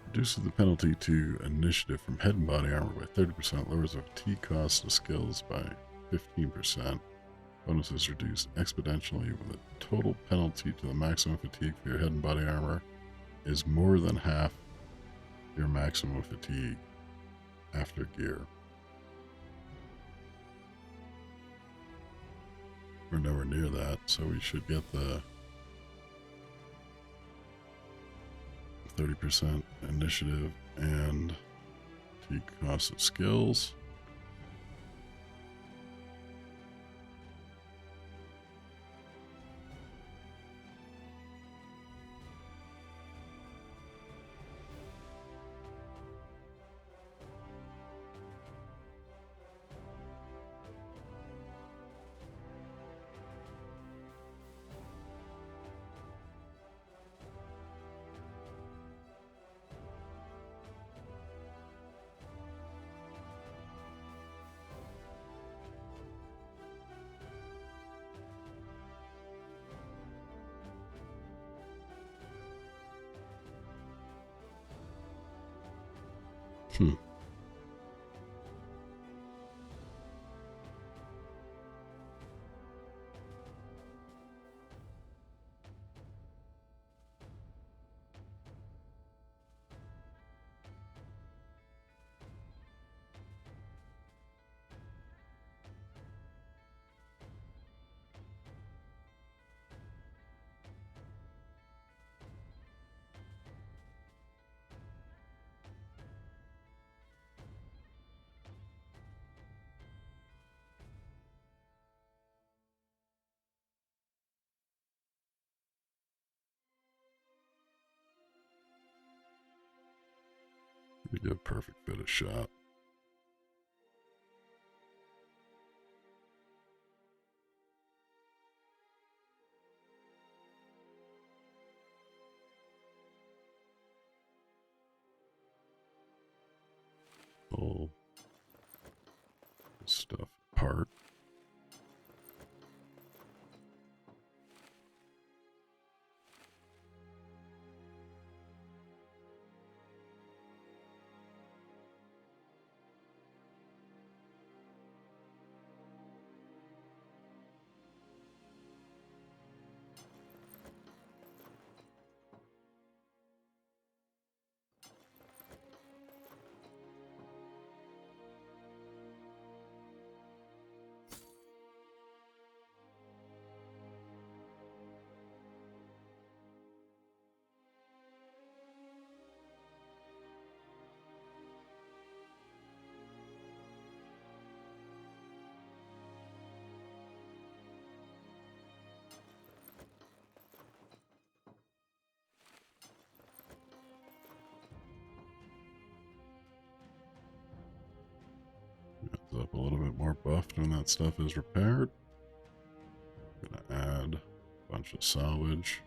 Reduces the penalty to initiative from head and body armor by 30%, lowers the fatigue cost of skills by 15%. Bonus is reduced exponentially when the total penalty to the maximum fatigue for your head and body armor is more than half your maximum fatigue after gear. We're nowhere near that, so we should get the 30% initiative and fatigue cost of skills. We get a perfect bit of shot. Pull this stuff apart. a little bit more buffed when that stuff is repaired. Gonna add a bunch of salvage.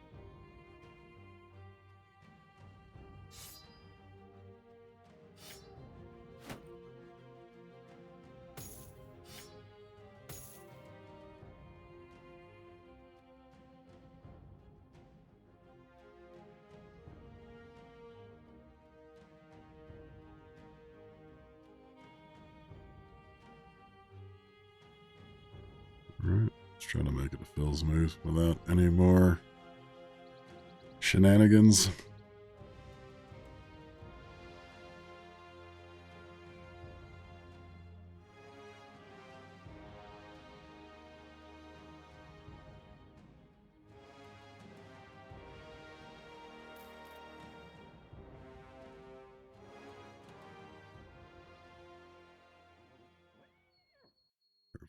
Alright, let's try to make it a Phil's move without any more shenanigans.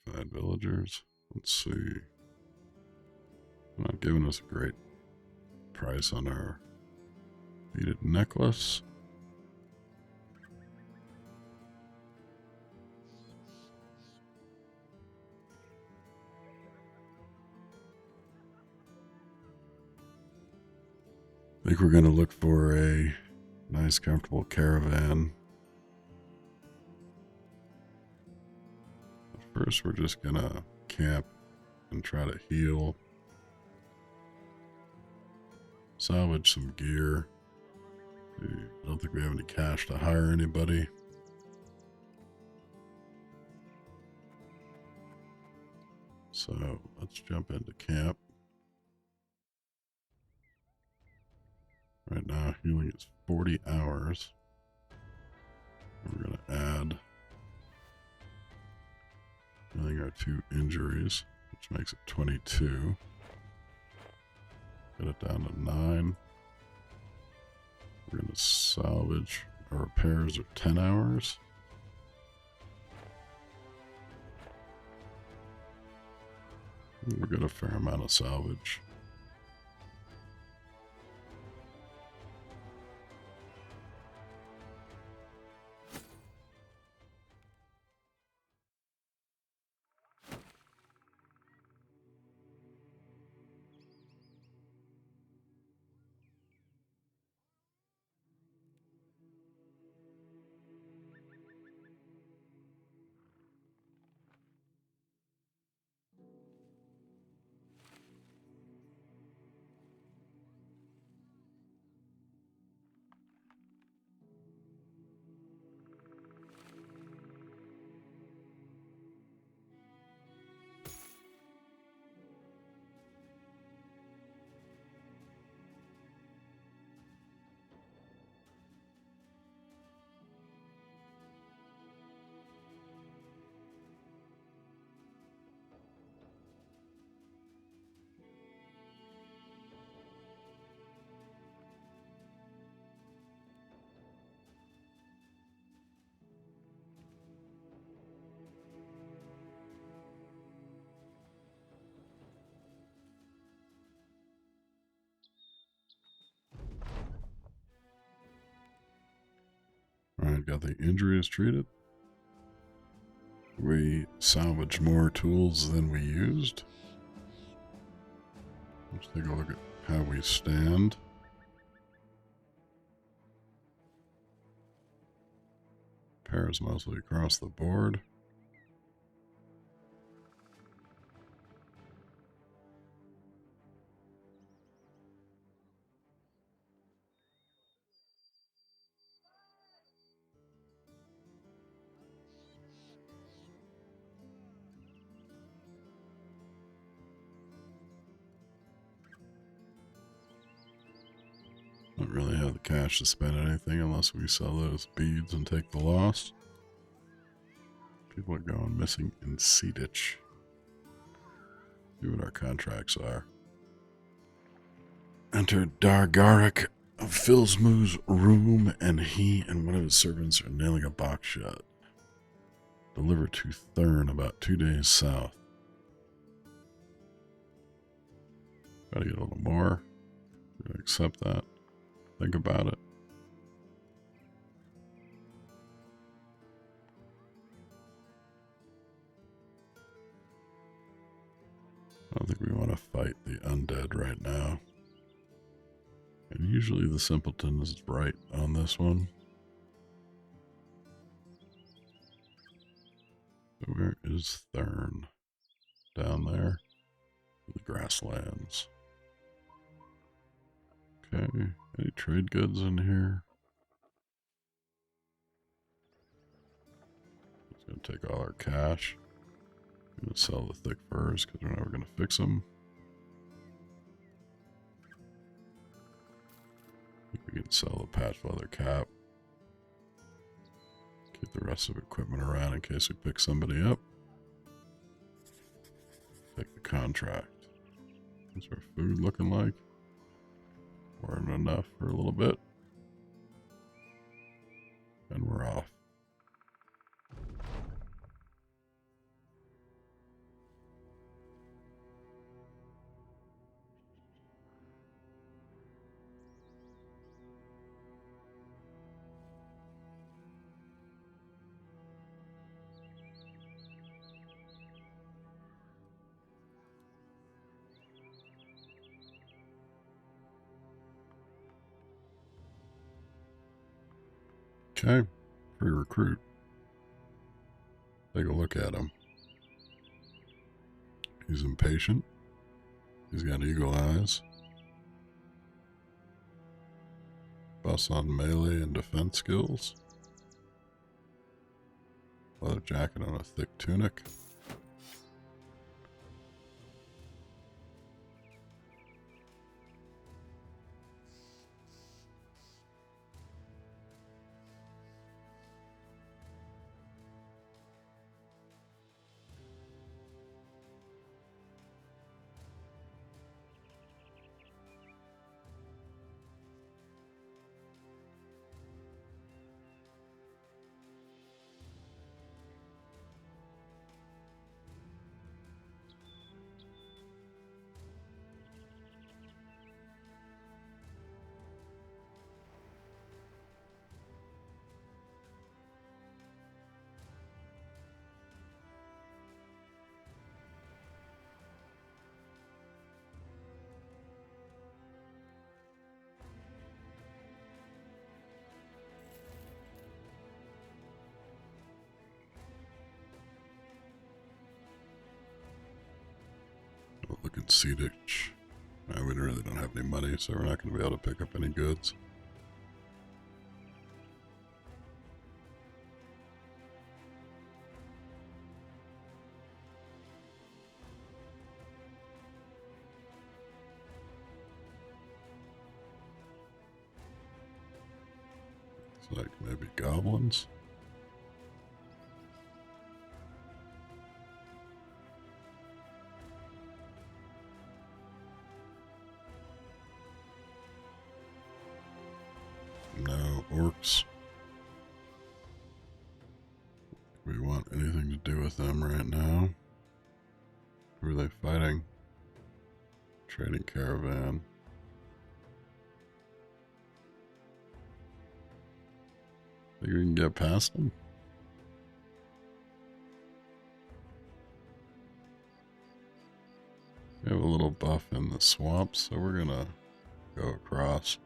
Verified villagers. Let's see. Not giving us a great price on our beaded necklace. I think we're going to look for a nice, comfortable caravan. First, we're just going to camp and try to heal. Salvage some gear. I don't think we have any cash to hire anybody. So let's jump into camp. Right now, healing is 40 hours. We're going to add healing our 2 injuries, which makes it 22. Get it down to 9. We're going to salvage. Our repairs are 10 hours. We got a fair amount of salvage. Alright, got the injuries treated. We salvaged more tools than we used. Let's take a look at how we stand. Repairs mostly across the board. Don't really have the cash to spend anything unless we sell those beads and take the loss. People are going missing in Seeditch. See what our contracts are. Enter Dargaric of Philsmoo's room, and he and one of his servants are nailing a box shut. Deliver to Thurn about 2 days south. Gotta get a little more. We're gonna accept that. Think about it. I don't think we want to fight the undead right now. And usually the simpleton is right on this one. So where is Thurn? Down there. The grasslands. Okay. Any trade goods in here? It's going to take all our cash. I'm going to sell the thick furs because we're never going to fix them. I think we can sell the patch leather cap. Keep the rest of the equipment around in case we pick somebody up. Take the contract. What's our food looking like? More than enough for a little bit. And we're off. Okay, free recruit. Take a look at him. He's impatient. He's got eagle eyes. Plus on melee and defense skills. Leather jacket on a thick tunic. Look at Seeditch. We really don't have any money, so we're not going to be able to pick up any goods. It's like maybe goblins. No, orcs. We want anything to do with them right now. Who are they fighting? Trading caravan. Think we can get past them? We have a little buff in the swamp, so we're gonna go across.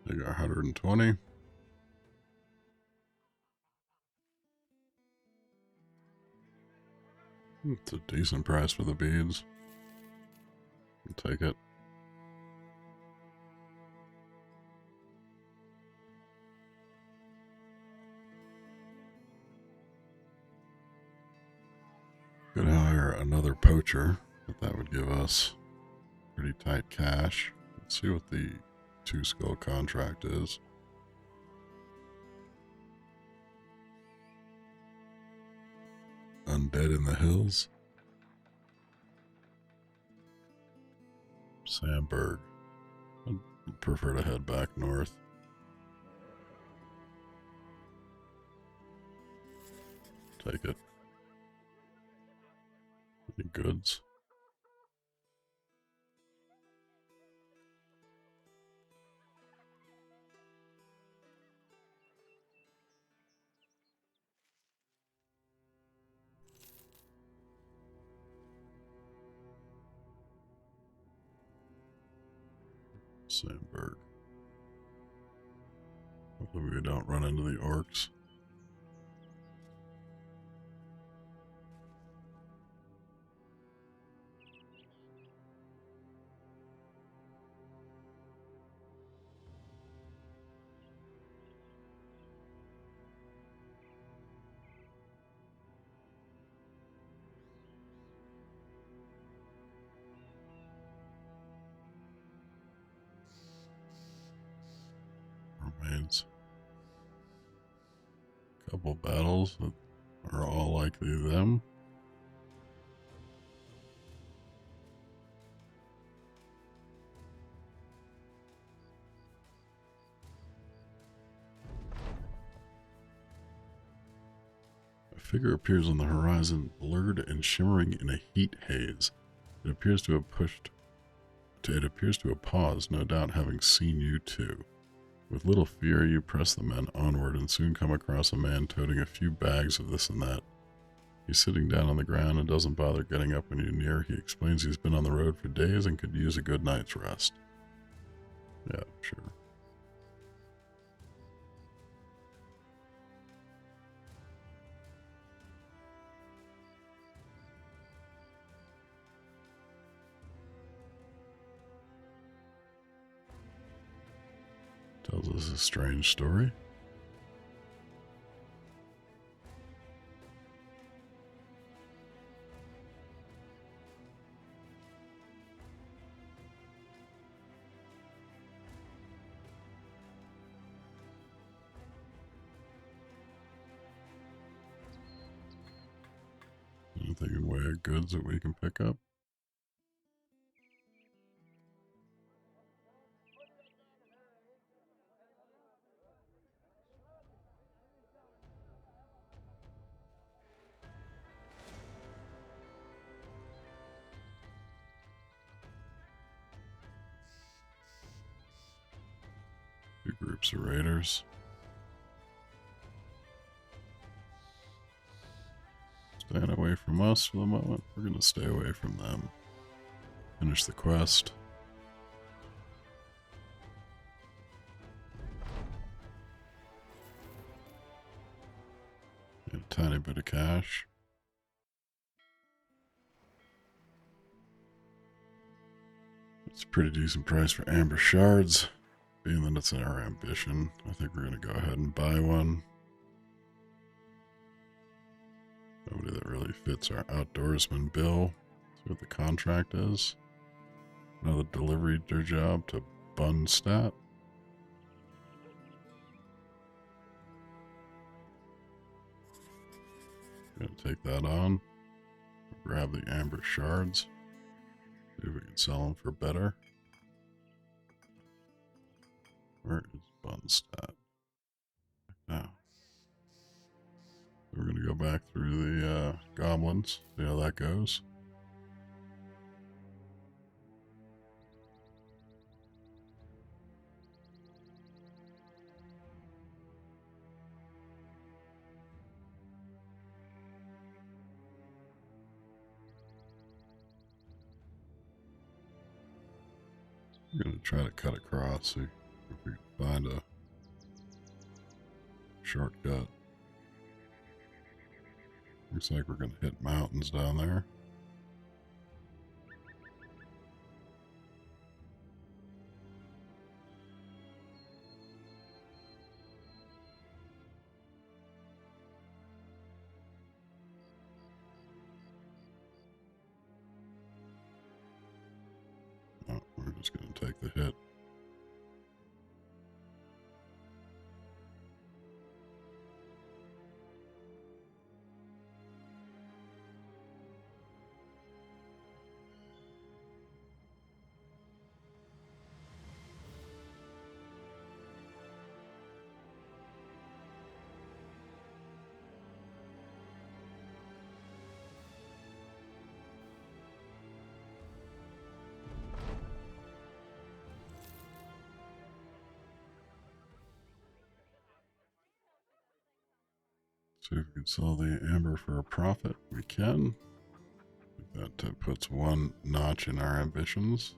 They got 120. It's a decent price for the beads. I'll take it. Could hire another poacher, but that would give us pretty tight cash. Let's see what the 2-skull contract is. Undead in the Hills. Sandberg. I'd prefer to head back north. Take it. Any goods? Sandberg. Hopefully we don't run into the orcs. Remains a couple battles that are all likely them. A figure appears on the horizon, blurred and shimmering in a heat haze. It appears to have paused, no doubt having seen you two. With little fear, you press the men onward and soon come across a man toting a few bags of this and that. He's sitting down on the ground and doesn't bother getting up when you're near. He explains he's been on the road for days and could use a good night's rest. Yeah, sure. Tells us a strange story. Anything in way of goods that we can pick up? Two groups of raiders. Staying away from us for the moment. We're going to stay away from them. Finish the quest. Get a tiny bit of cash. It's a pretty decent price for amber shards. Being that it's our ambition, I think we're going to go ahead and buy one. Nobody that really fits our outdoorsman bill. See what the contract is. Another delivery job to Bunstat. Gonna take that on. Grab the amber shards. See if we can sell them for better. Where is Bunstat? Now. We're going to go back through the goblins, see how that goes. We're going to try to cut across, see if we can find a shortcut. Looks like we're going to hit mountains down there. take the hit. See if we can sell the amber for a profit. We can. That puts one notch in our ambitions.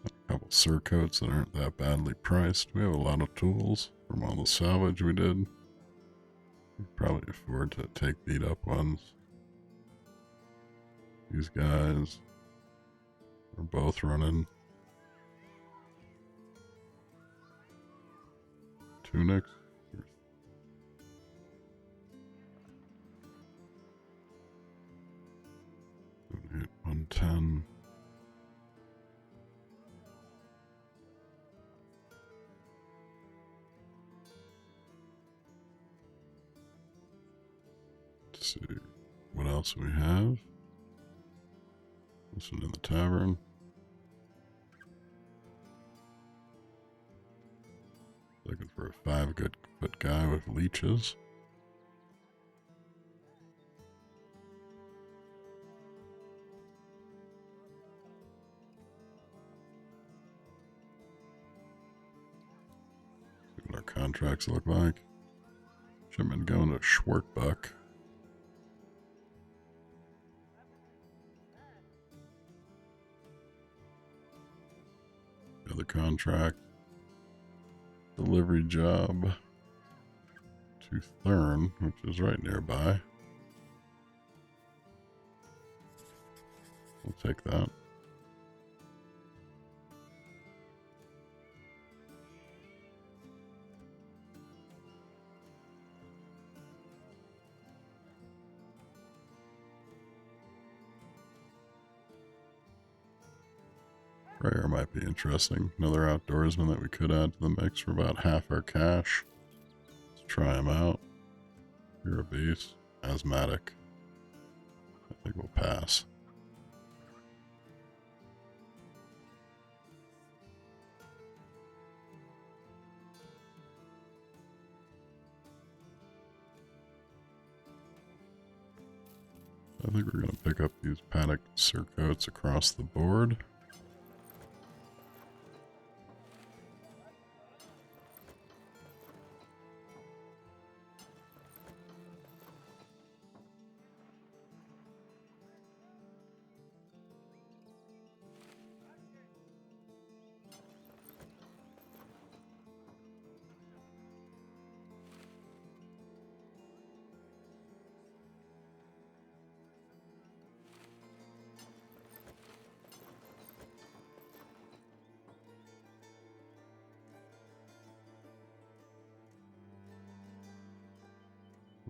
A couple surcoats that aren't that badly priced. We have a lot of tools from all the salvage we did. We probably afford to take beat up ones. These guys are both running tunics. 110. Let's see what else we have. Listen in the tavern. Looking for a 5-foot guy with leeches. See what our contracts look like. Shipment going to Schwartbuck. The other contract. Delivery job to Thurn, which is right nearby. We'll take that. Prayer might be interesting. Another outdoorsman that we could add to the mix for about half our cash. Let's try him out. You're a beast. Asthmatic. I think we'll pass. I think we're going to pick up these panicked surcoats across the board.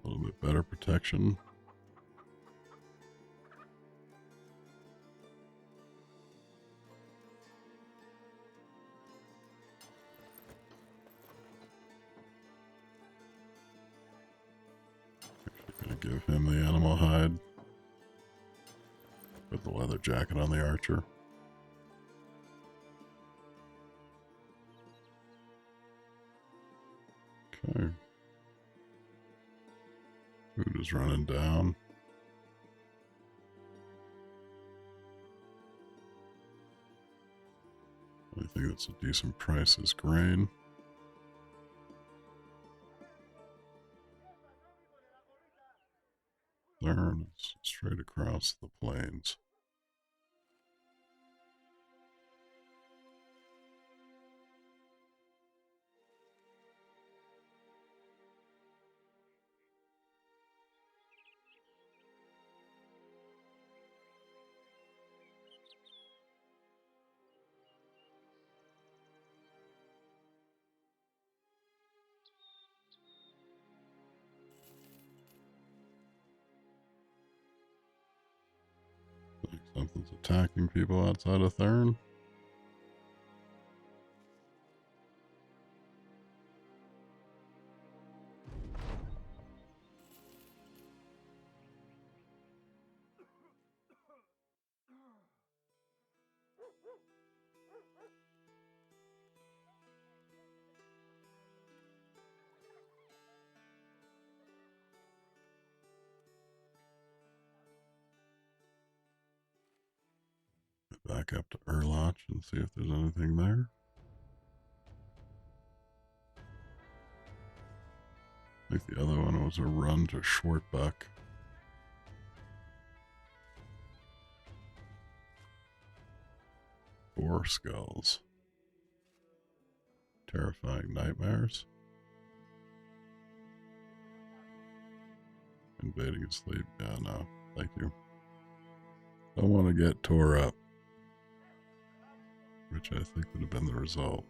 A little bit better protection. Actually gonna give him the animal hide. Put the leather jacket on the archer. Okay. Food is running down. Only thing that's a decent price is grain. Learn is straight across the plains. Is attacking people outside of Thurn. Back up to Erloch and see if there's anything there. I think the other one was a run to Shortbuck. 4 skulls. Terrifying nightmares. Invading sleep. Yeah, no. Thank you. Don't want to get tore up. Which I think would have been the result.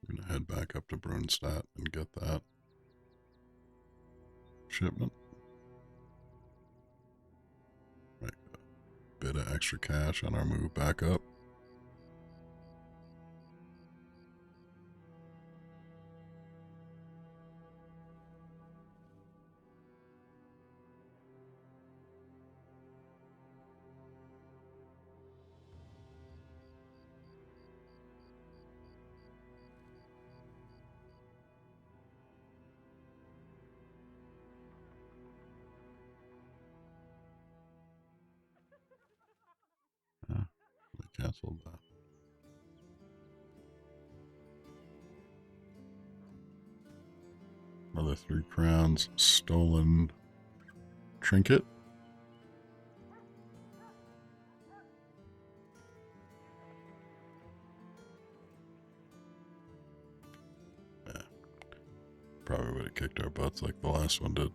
I'm going to head back up to Brunstadt and get that shipment. Make a bit of extra cash on our move back up. Yeah, I canceled that. Another 3 crowns. Stolen trinket. Yeah. Probably would have kicked our butts like the last one did.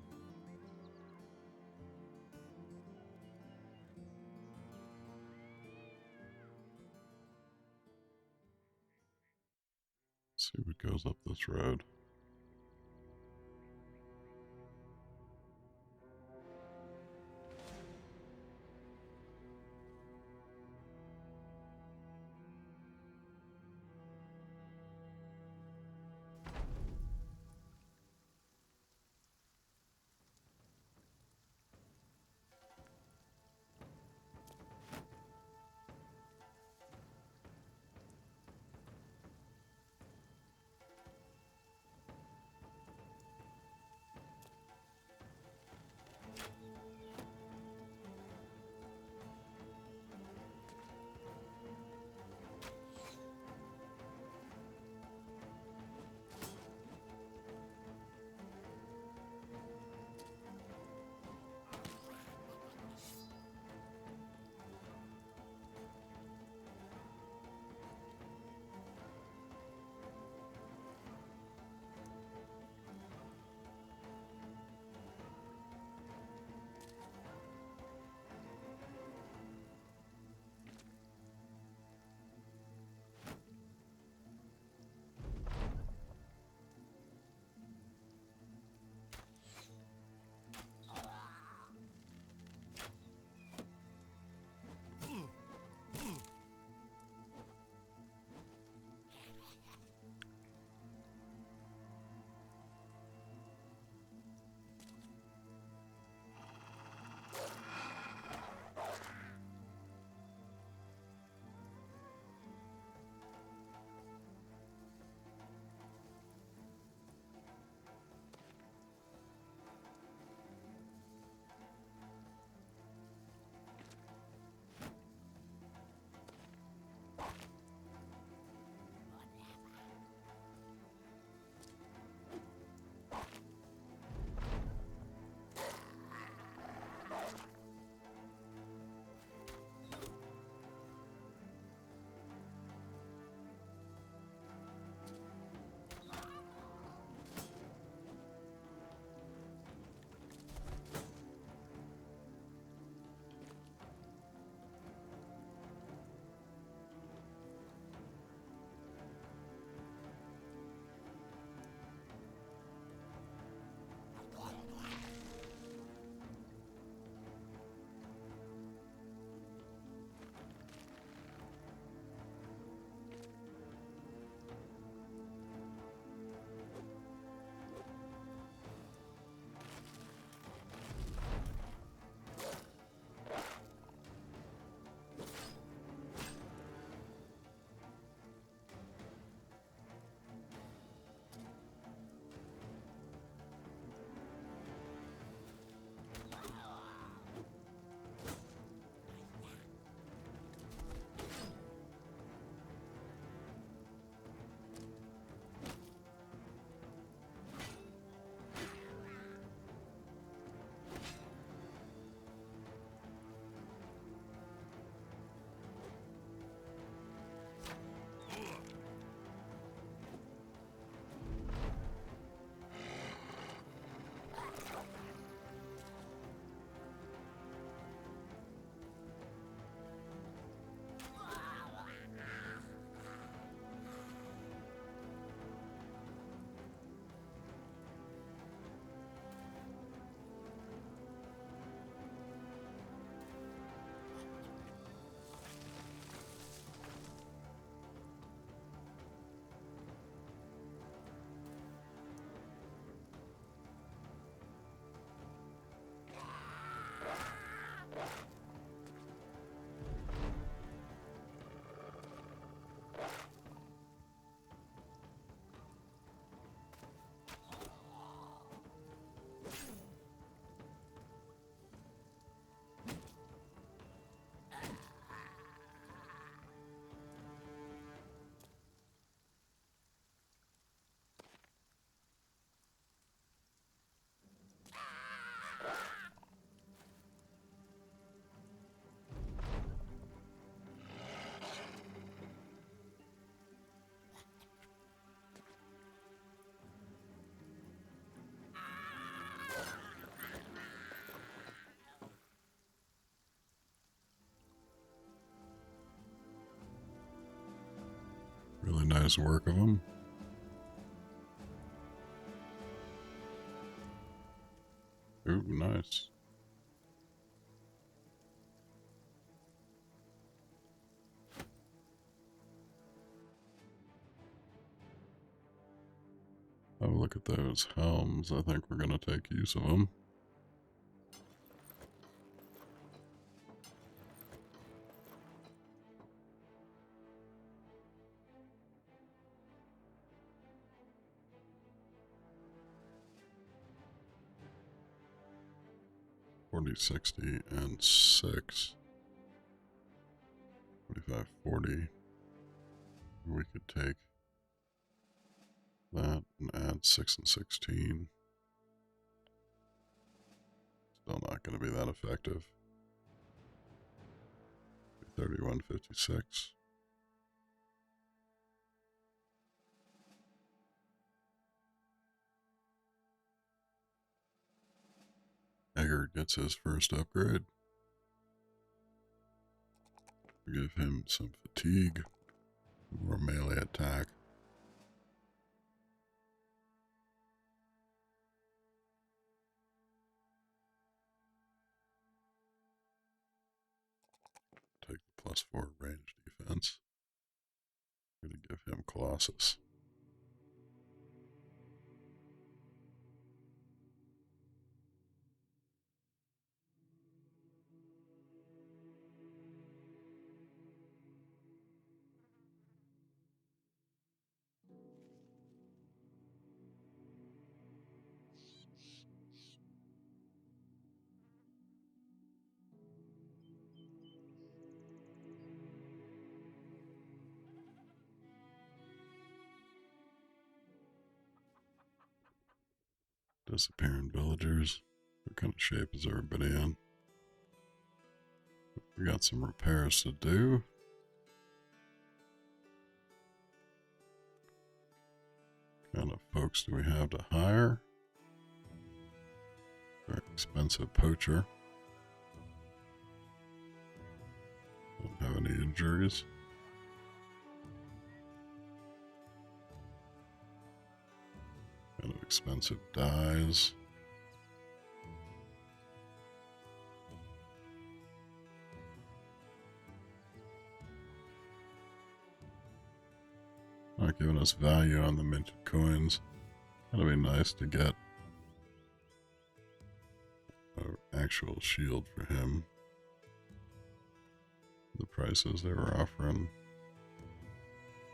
Let's see what goes up this road. nice work of them. Ooh, nice. Have a look at those helms. I think we're going to take use of them. $40.60 and 6. 45.40. We could take that and add 6 and 16. Still not going to be that effective. 31.56. Egger gets his first upgrade. Give him some fatigue, more melee attack. Take the +4 range defense. I'm going to give him Colossus. Disappearing villagers. What kind of shape is everybody in? We got some repairs to do. What kind of folks do we have to hire? Very expensive poacher. Don't have any injuries. Kind of expensive dyes. Not giving us value on the minted coins. That'll be nice to get an actual shield for him. The prices they were offering.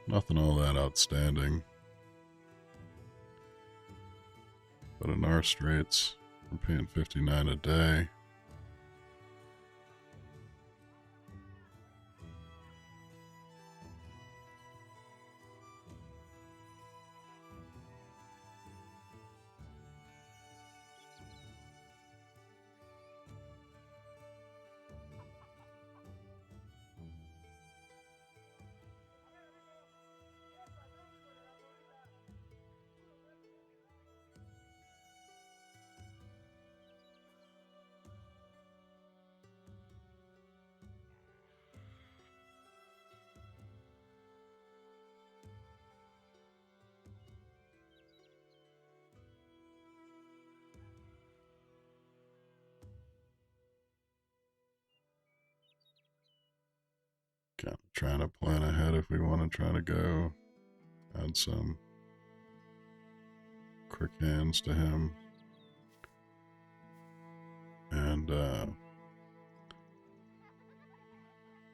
Nothing all that outstanding. But in our straits, we're paying $59 a day. Kind of trying to plan ahead if we want to try to go add some quick hands to him. And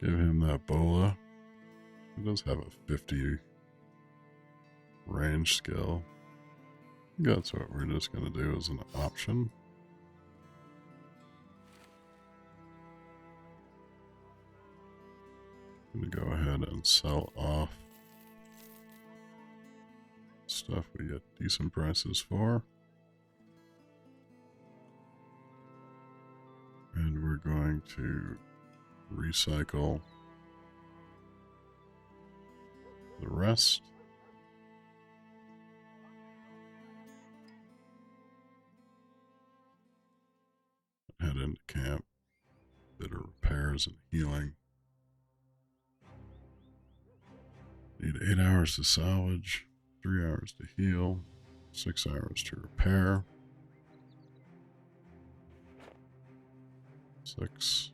give him that bola. He does have a 50 range skill. I think that's what we're just going to do as an option. I'm going to go ahead and sell off stuff we get decent prices for. And we're going to recycle the rest. Head into camp. Bit of repairs and healing. Need 8 hours to salvage, 3 hours to heal, 6 hours to repair. 6.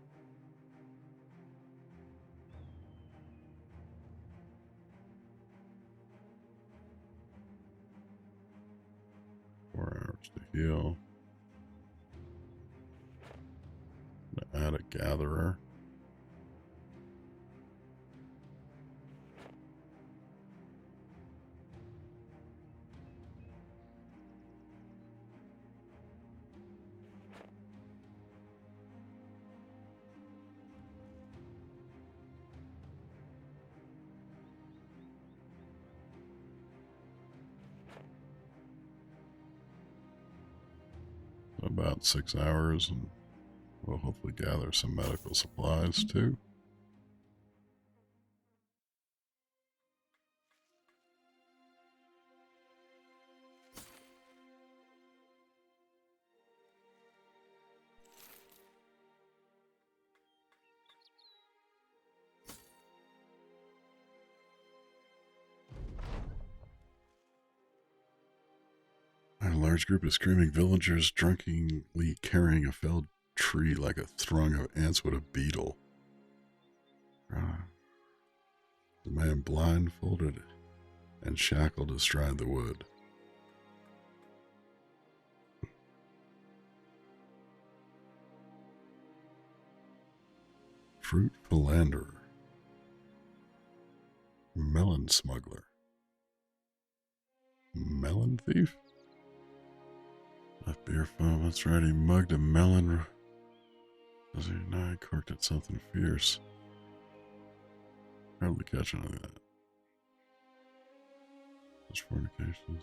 Hours to heal. Add a gatherer. About 6 hours, and we'll hopefully gather some medical supplies too. A large group of screaming villagers drunkenly carrying a felled tree like a throng of ants would a beetle. The man blindfolded and shackled astride the wood. Fruit philanderer. Melon smuggler. Melon thief? Left beer foam, that's right, he mugged a melon. As he now corked at something fierce. Hardly catch any of that. Such fornications.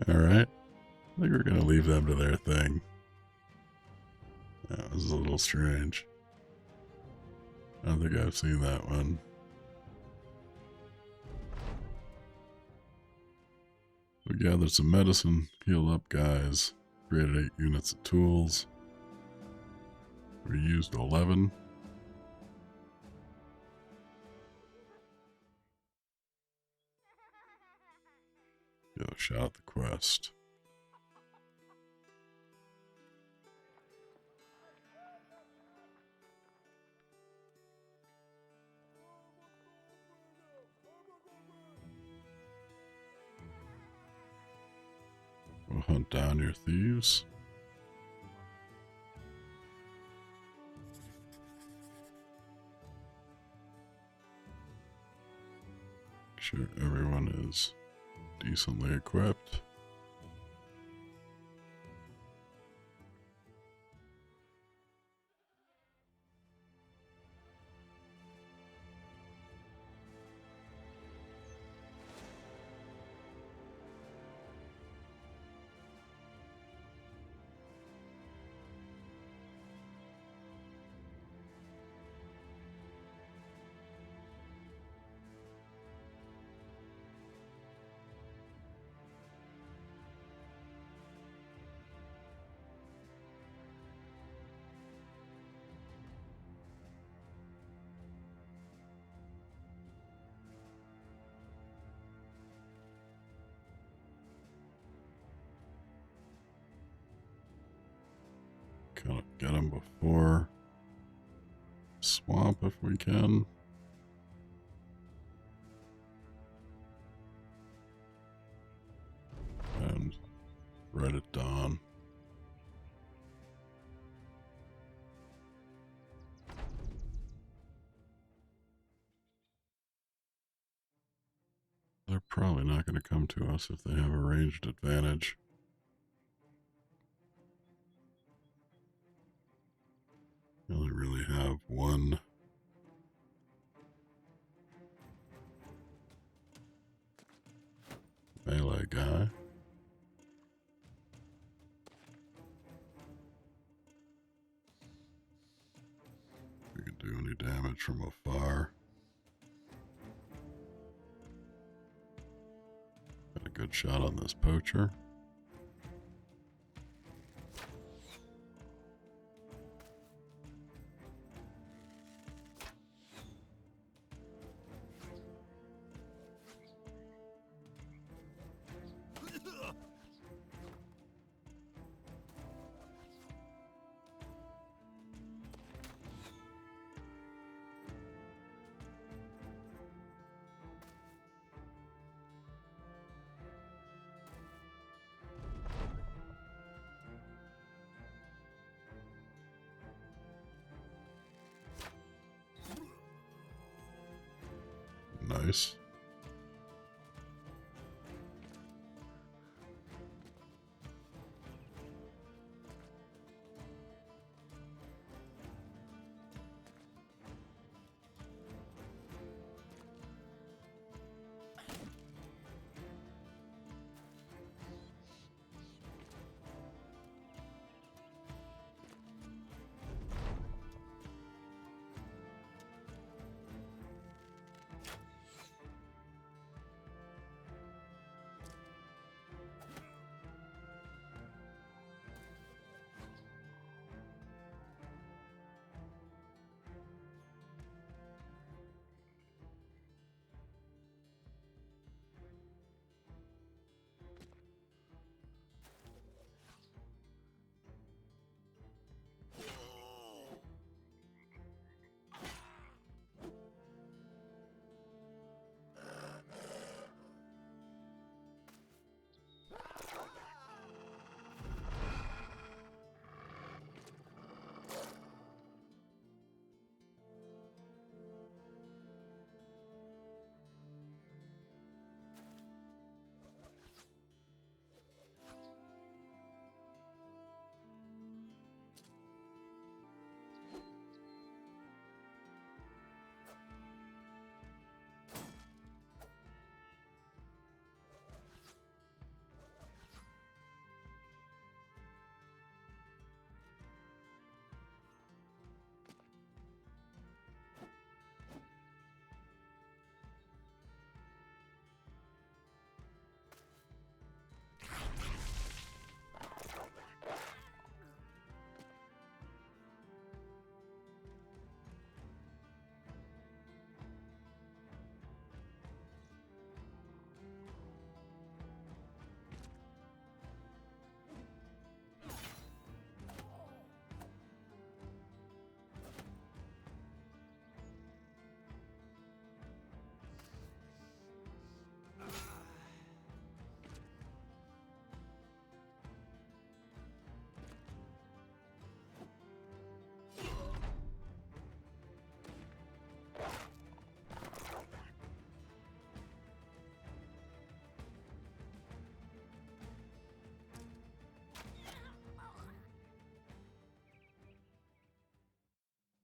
Alright. I think we're going to leave them to their thing. That was a little strange. I don't think I've seen that one. We gathered some medicine, healed up guys, created 8 units of tools. We used 11. Give a shot at the quest. We'll hunt down your thieves. Make sure everyone is decently equipped. Kind of get them before swamp if we can. And right at dawn. They're probably not going to come to us if they have a ranged advantage. We only really have one melee guy. 40 damage from afar. Got a good shot on this poacher. Nice.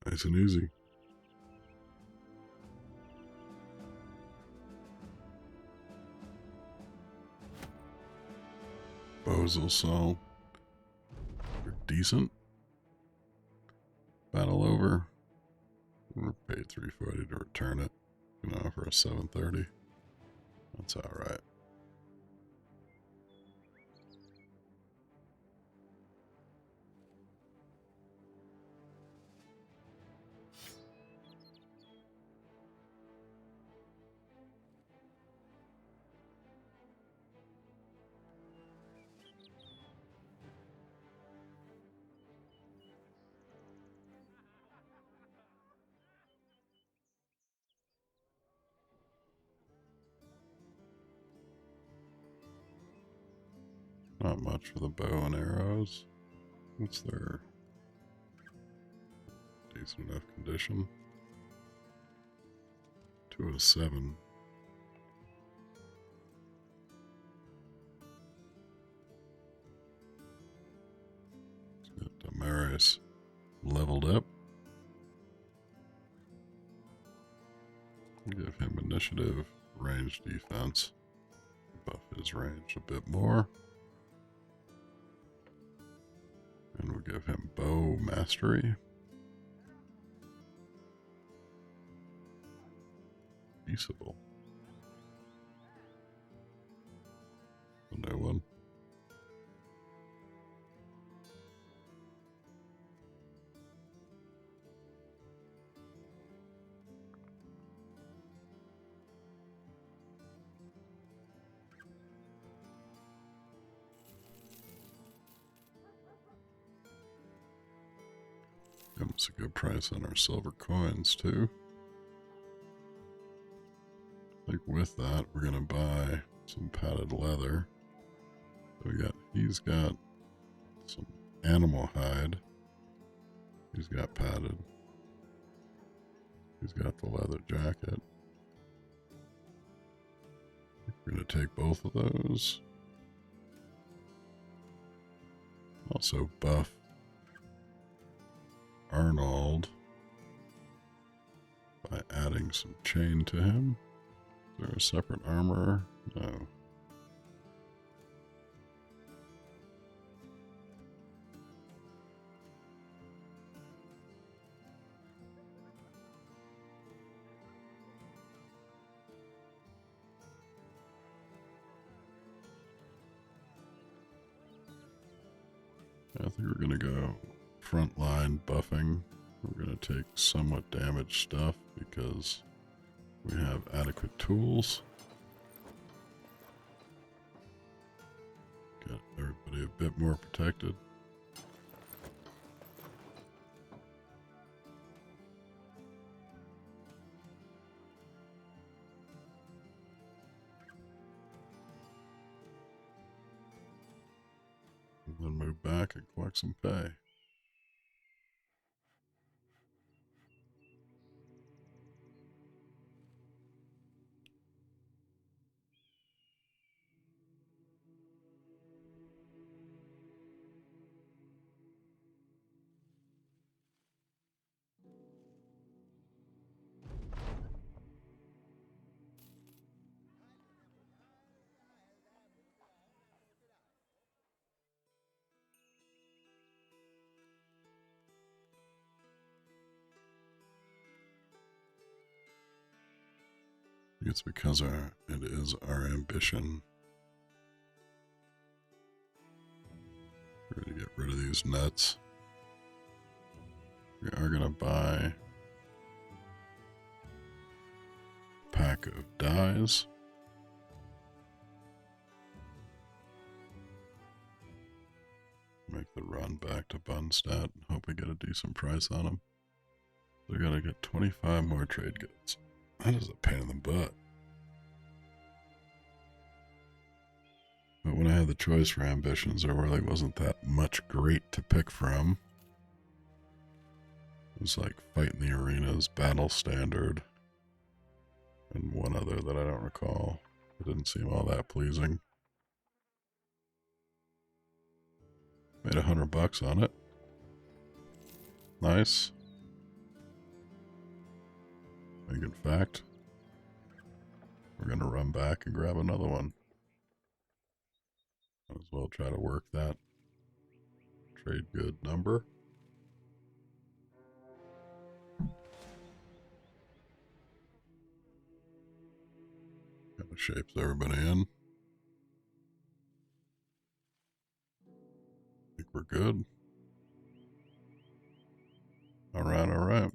Nice and easy. Bows also are decent. Battle over. We're paid 340 to return it. You know, for a 730. That's alright. Not much for the bow and arrows. What's their decent enough condition? 207. Damaris leveled up. Give him initiative, range defense. Buff his range a bit more. And we'll give him bow mastery. Peaceable. A new one. Give us a good price on our silver coins, too. I think with that, we're going to buy some padded leather. So he's got some animal hide. He's got padded. He's got the leather jacket. We're going to take both of those. Also buff Arnold by adding some chain to him. Is there a separate armor? No. I think we're going to go frontline buffing. We're going to take somewhat damaged stuff because we have adequate tools. Got everybody a bit more protected. And then move back and collect some pay. It's because it is our ambition. We're going to get rid of these nuts. We are going to buy a pack of dyes. Make the run back to Bunstead and hope we get a decent price on them. We're going to get 25 more trade goods. That is a pain in the butt. But when I had the choice for ambitions, there really wasn't that much great to pick from. It was like Fight in the Arenas, Battle Standard, and one other that I don't recall. It didn't seem all that pleasing. Made $100 on it. Nice. Big in fact, we're going to run back and grab another one. Might as well try to work that trade good number. Kind of shapes everybody in. I think we're good. All right, all right.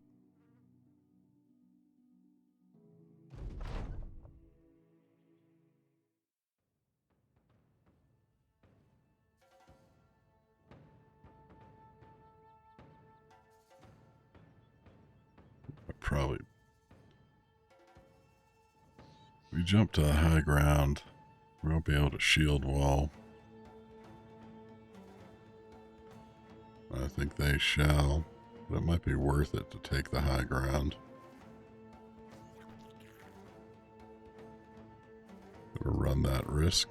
Probably. If we jump to the high ground, we won't be able to shield wall. I think they shall, but it might be worth it to take the high ground. Gotta run that risk.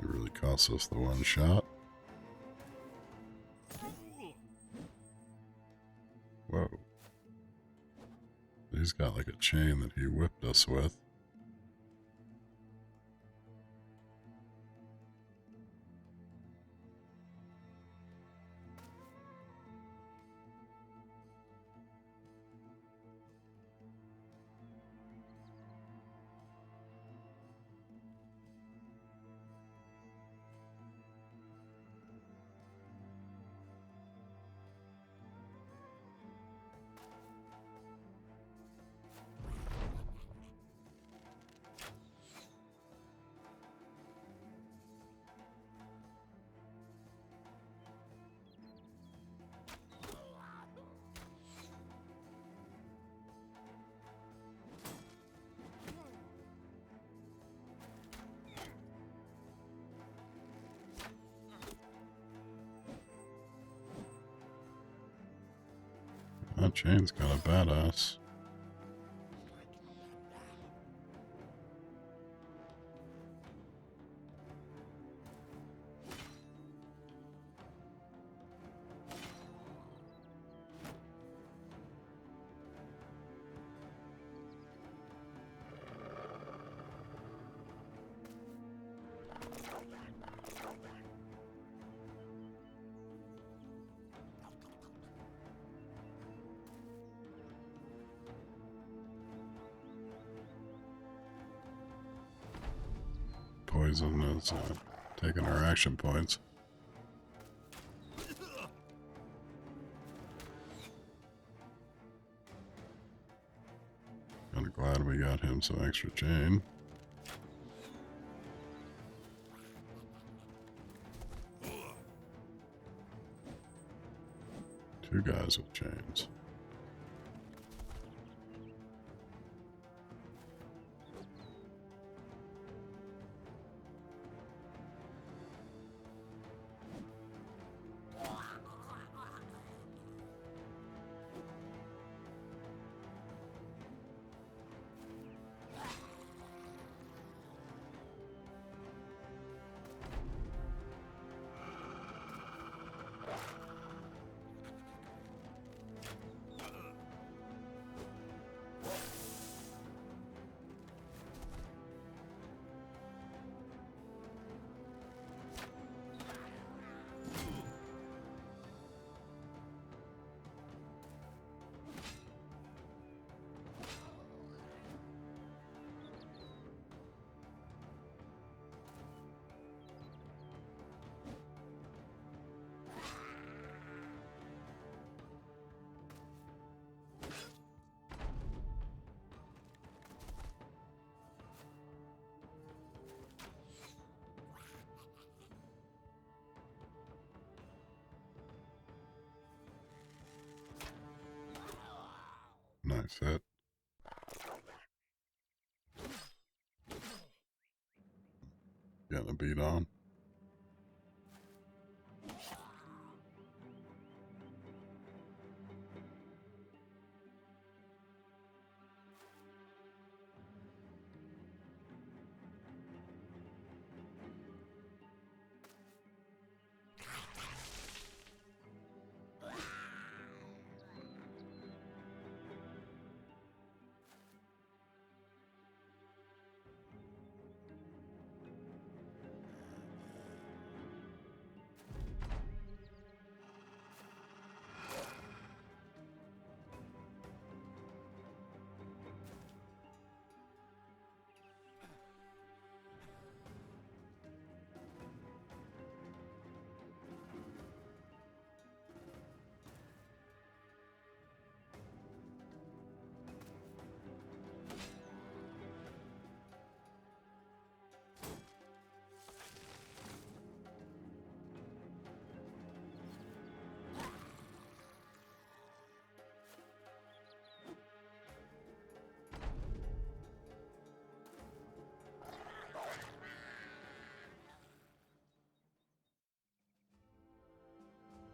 It really costs us the one shot. Whoa. He's got like a chain that he whipped us with. That chain's kind of badass. Poison is taking our action points. Kinda glad we got him some extra chain. Two guys with chains. Nice hit. Getting a beat on.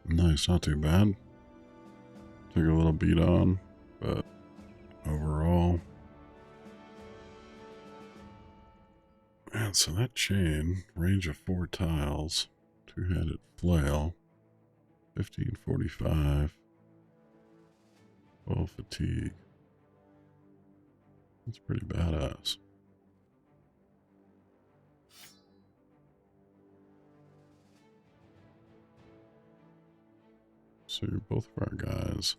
Nice, not too bad. Took a little beat on, but overall. Man, so that chain, range of 4 tiles, 2-handed flail, 1545, full fatigue. That's pretty badass. So you're both of our guys.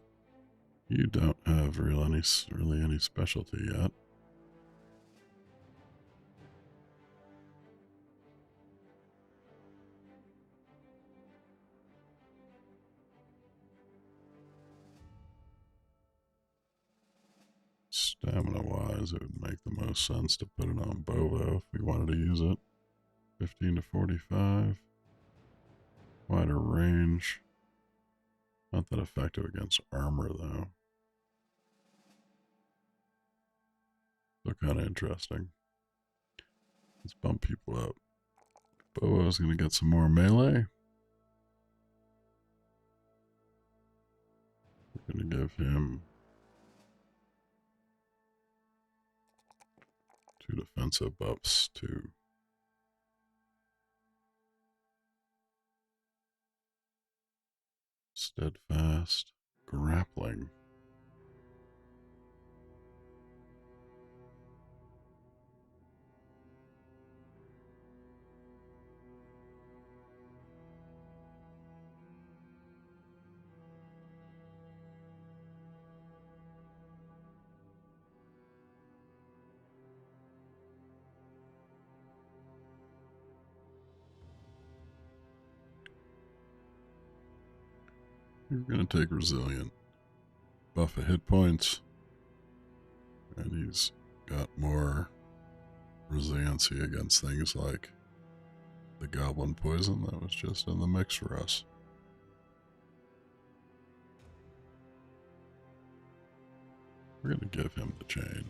You don't have really any specialty yet. Stamina-wise, it would make the most sense to put it on Bovo if we wanted to use it. 15 to 45. Wider range. Not that effective against armor, though. So kind of interesting. Let's bump people up. Bovo's going to get some more melee. We're going to give him 2 defensive buffs too. Steadfast grappling. You're going to take resilient. Buff of hit points. And he's got more resiliency against things like the goblin poison that was just in the mix for us. We're going to give him the chain.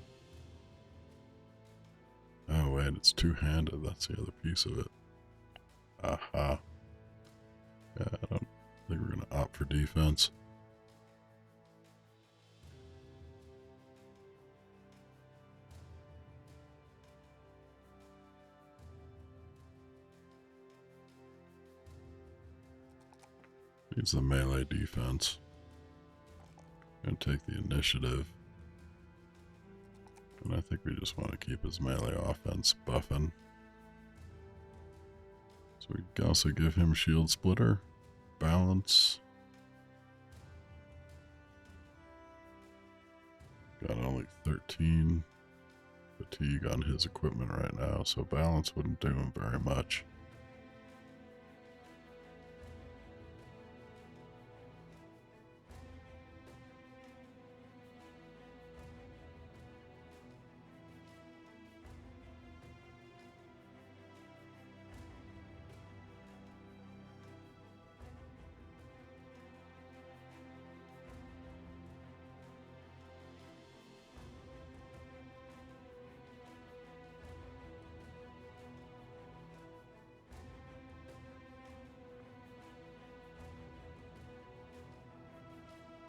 Oh wait, it's two-handed. That's the other piece of it. Aha. Yeah, I don't think we're going to opt for defense. Needs the melee defense. Gonna take the initiative. And I think we just want to keep his melee offense buffing. So we can also give him shield splitter. Balance. Got only 13 fatigue on his equipment right now, so balance wouldn't do him very much.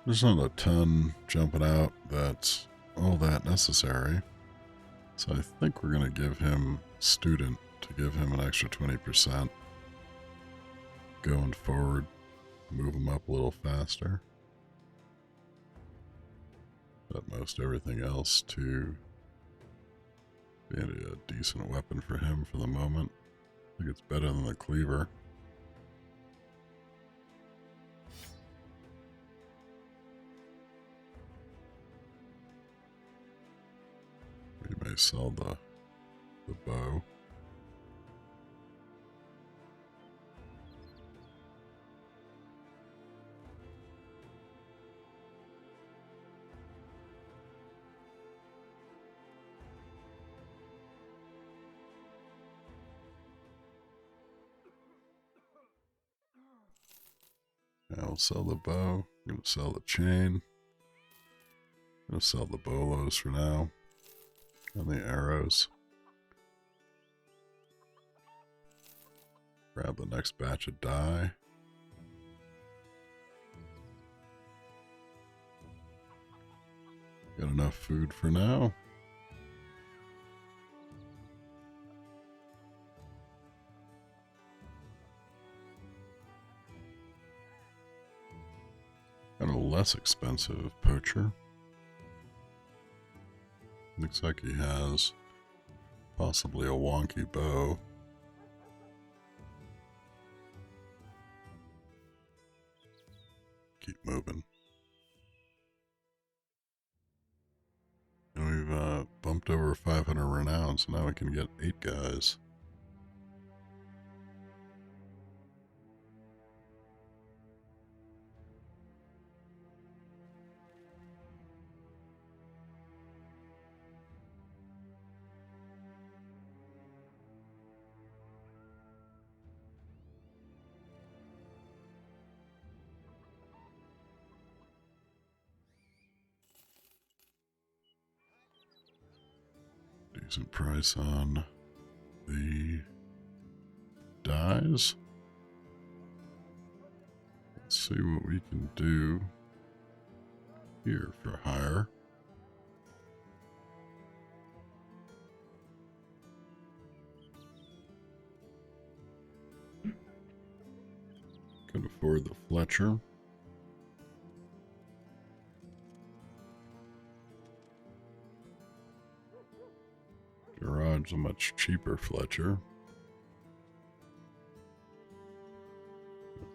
There's not a ton jumping out that's all that necessary. So I think we're going to give him student to give him an extra 20% going forward, move him up a little faster. But most everything else to be a decent weapon for him for the moment. I think it's better than the cleaver. We may sell the bow. I'll sell the bow. I'm going to sell the chain. I'm going to sell the bolos for now. And the arrows. Grab the next batch of dye. Got enough food for now. Got a less expensive poacher. Looks like he has possibly a wonky bow. Keep moving. And we've bumped over 500 renown, so now we can get 8 guys. Decent price on the dyes. Let's see what we can do here for hire. Can afford the Fletcher. Garage a much cheaper Fletcher.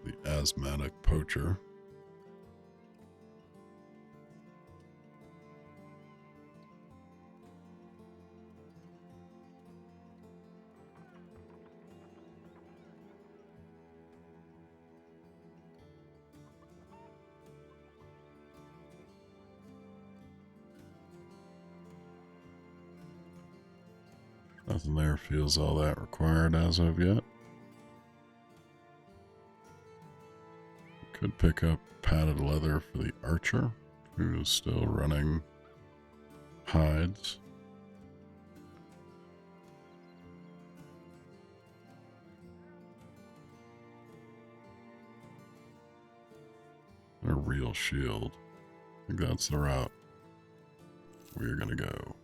The asthmatic poacher. Nothing there feels all that required as of yet. Could pick up padded leather for the archer, who's still running hides. A real shield. I think that's the route we're gonna go.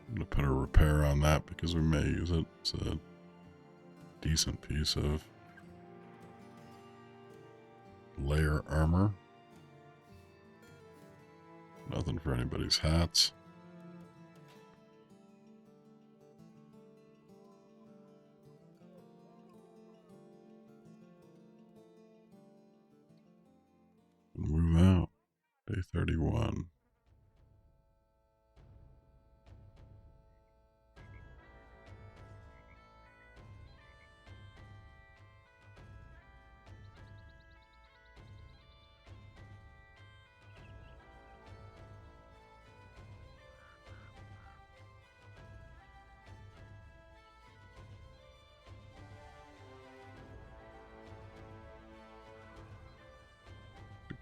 I'm gonna put a repair on that because we may use it. It's a decent piece of layer armor. Nothing for anybody's hats. Move out. Day 31.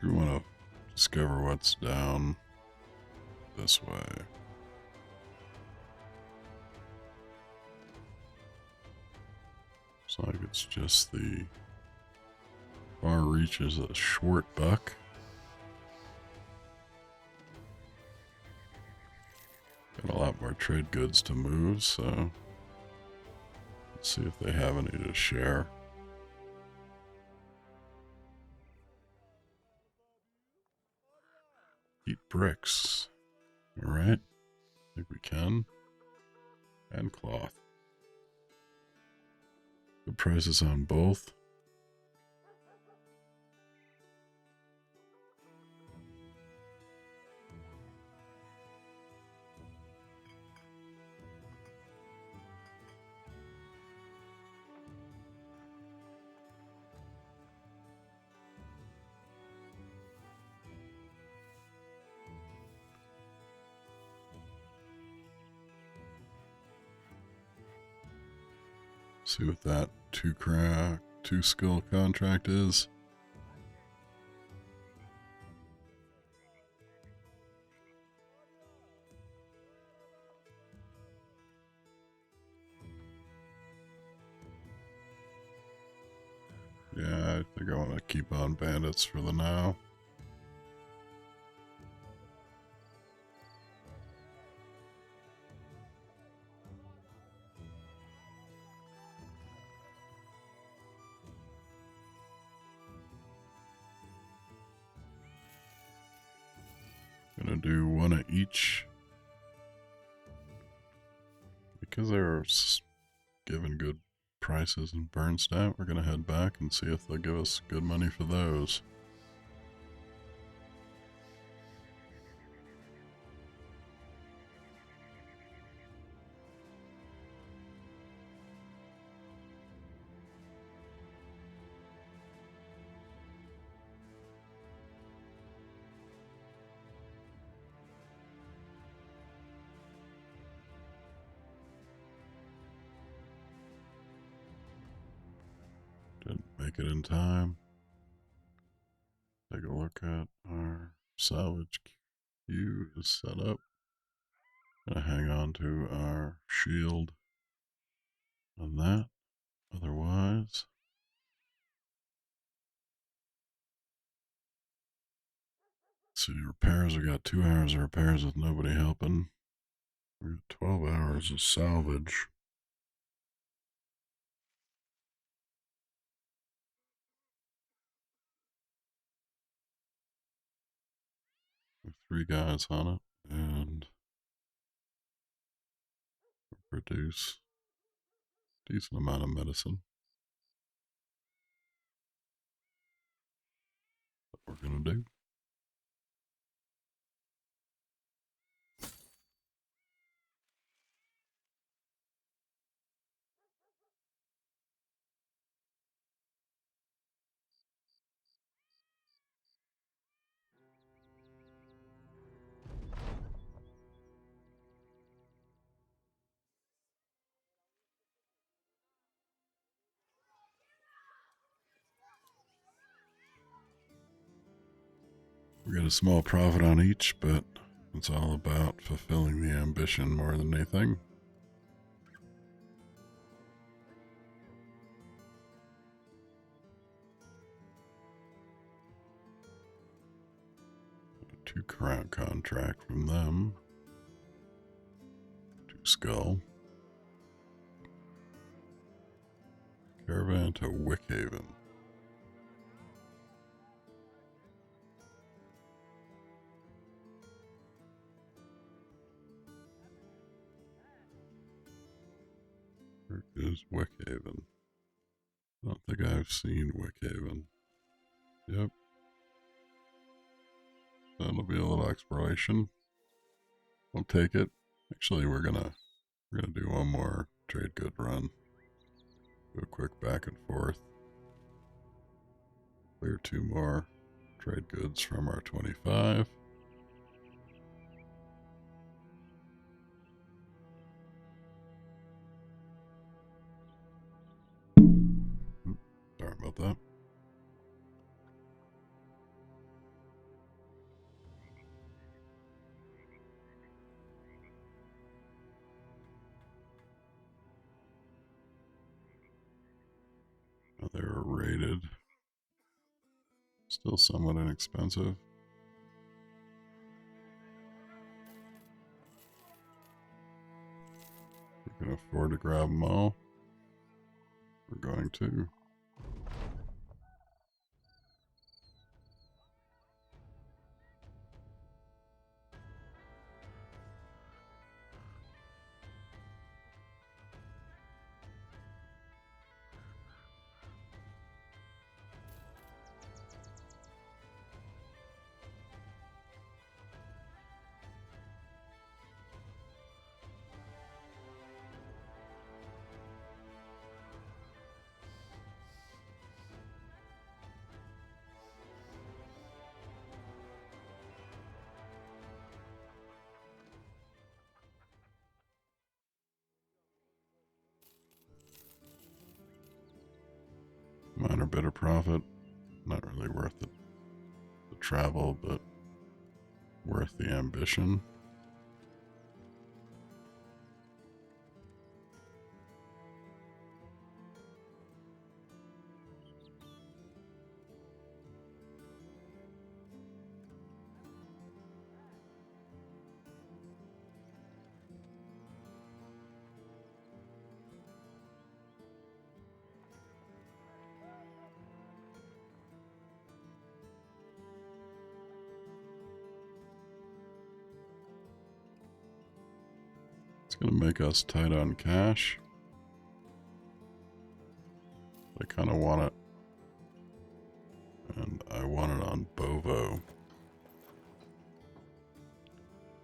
We want to discover what's down this way. Looks like it's just the far reaches of a short buck. Got a lot more trade goods to move, so let's see if they have any to share. Eat bricks. Alright. I think we can. And cloth. Good prices on both. See what that two skill contract is. Yeah, I think I want to keep on bandits for the now. gonna do one of each. Because they're given good prices in Bernstadt, we're gonna head back and see if they'll give us good money for those. Didn't make it in time. Take a look at our salvage queue is set up. Gonna hang on to our shield on that. Otherwise, let's see, repairs. We got 2 hours of repairs with nobody helping. We got 12 hours of salvage. With 3 guys on it, and produce a decent amount of medicine. What we're gonna do. We got a small profit on each, but it's all about fulfilling the ambition more than anything. A 2 crown contract from them. 2 skull. Caravan to Wickhaven. Where is Wickhaven? I don't think I've seen Wickhaven. Yep. That'll be a little exploration. We'll take it. Actually, we're gonna do one more trade good run. Do a quick back and forth. Clear 2 more trade goods from our 25. Sorry about that. They were rated. Still somewhat inexpensive. We can afford to grab them all. We're going to. Minor bit of profit. Not really worth it. The travel, but worth the ambition. It's going to make us tight on cash. I kind of want it. And I want it on Bovo.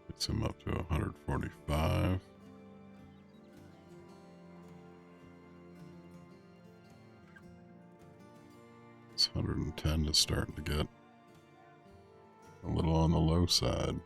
Gets him up to 145. It's 110 is starting to get a little on the low side.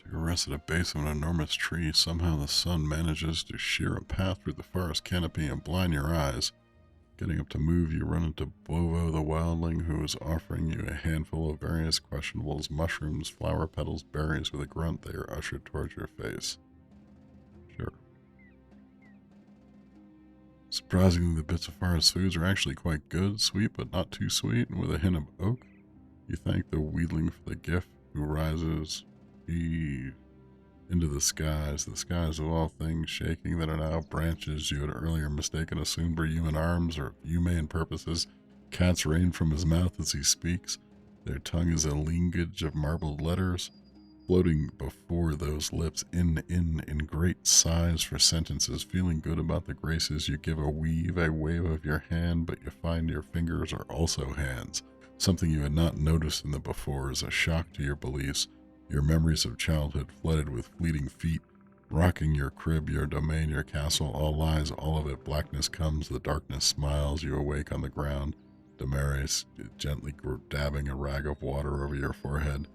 To rest at a base of an enormous tree, somehow the sun manages to shear a path through the forest canopy and blind your eyes. Getting up to move, you run into Bovo the wildling, who is offering you a handful of various questionables, mushrooms, flower petals, berries. With a grunt, they are ushered towards your face. Sure. Surprisingly, the bits of forest foods are actually quite good, sweet but not too sweet, and with a hint of oak. You thank the wheedling for the gift, who rises into the skies of all things shaking that are now branches you had earlier mistaken assumed were human arms or humane purposes. Cats rain from his mouth as he speaks. Their tongue is a linkage of marbled letters, floating before those lips in great sighs for sentences. Feeling good about the graces, you give a wave of your hand, but you find your fingers are also hands. Something you had not noticed in the before is a shock to your beliefs. Your memories of childhood flooded with fleeting feet, rocking your crib, your domain, your castle, all lies, all of it. Blackness comes, the darkness smiles, you awake on the ground. Damaris gently dabbing a rag of water over your forehead.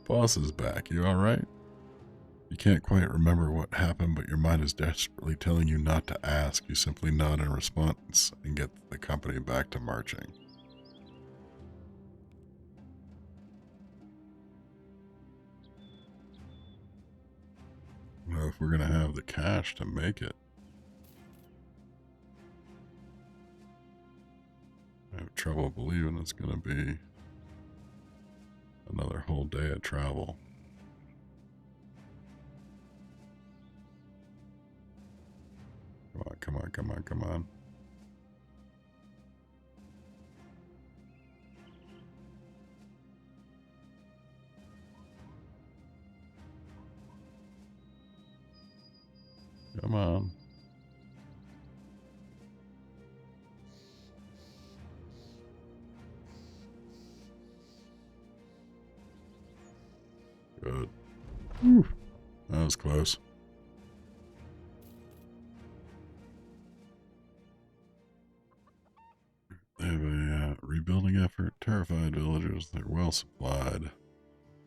Boss is back, you alright? You can't quite remember what happened, but your mind is desperately telling you not to ask. You simply nod in response and get the company back to marching. Well, if we're going to have the cash to make it, I have trouble believing it's going to be another whole day of travel. Come on, come on, come on. Come on. Good. Whew. That was close. They have a rebuilding effort. Terrified villagers. They're well supplied.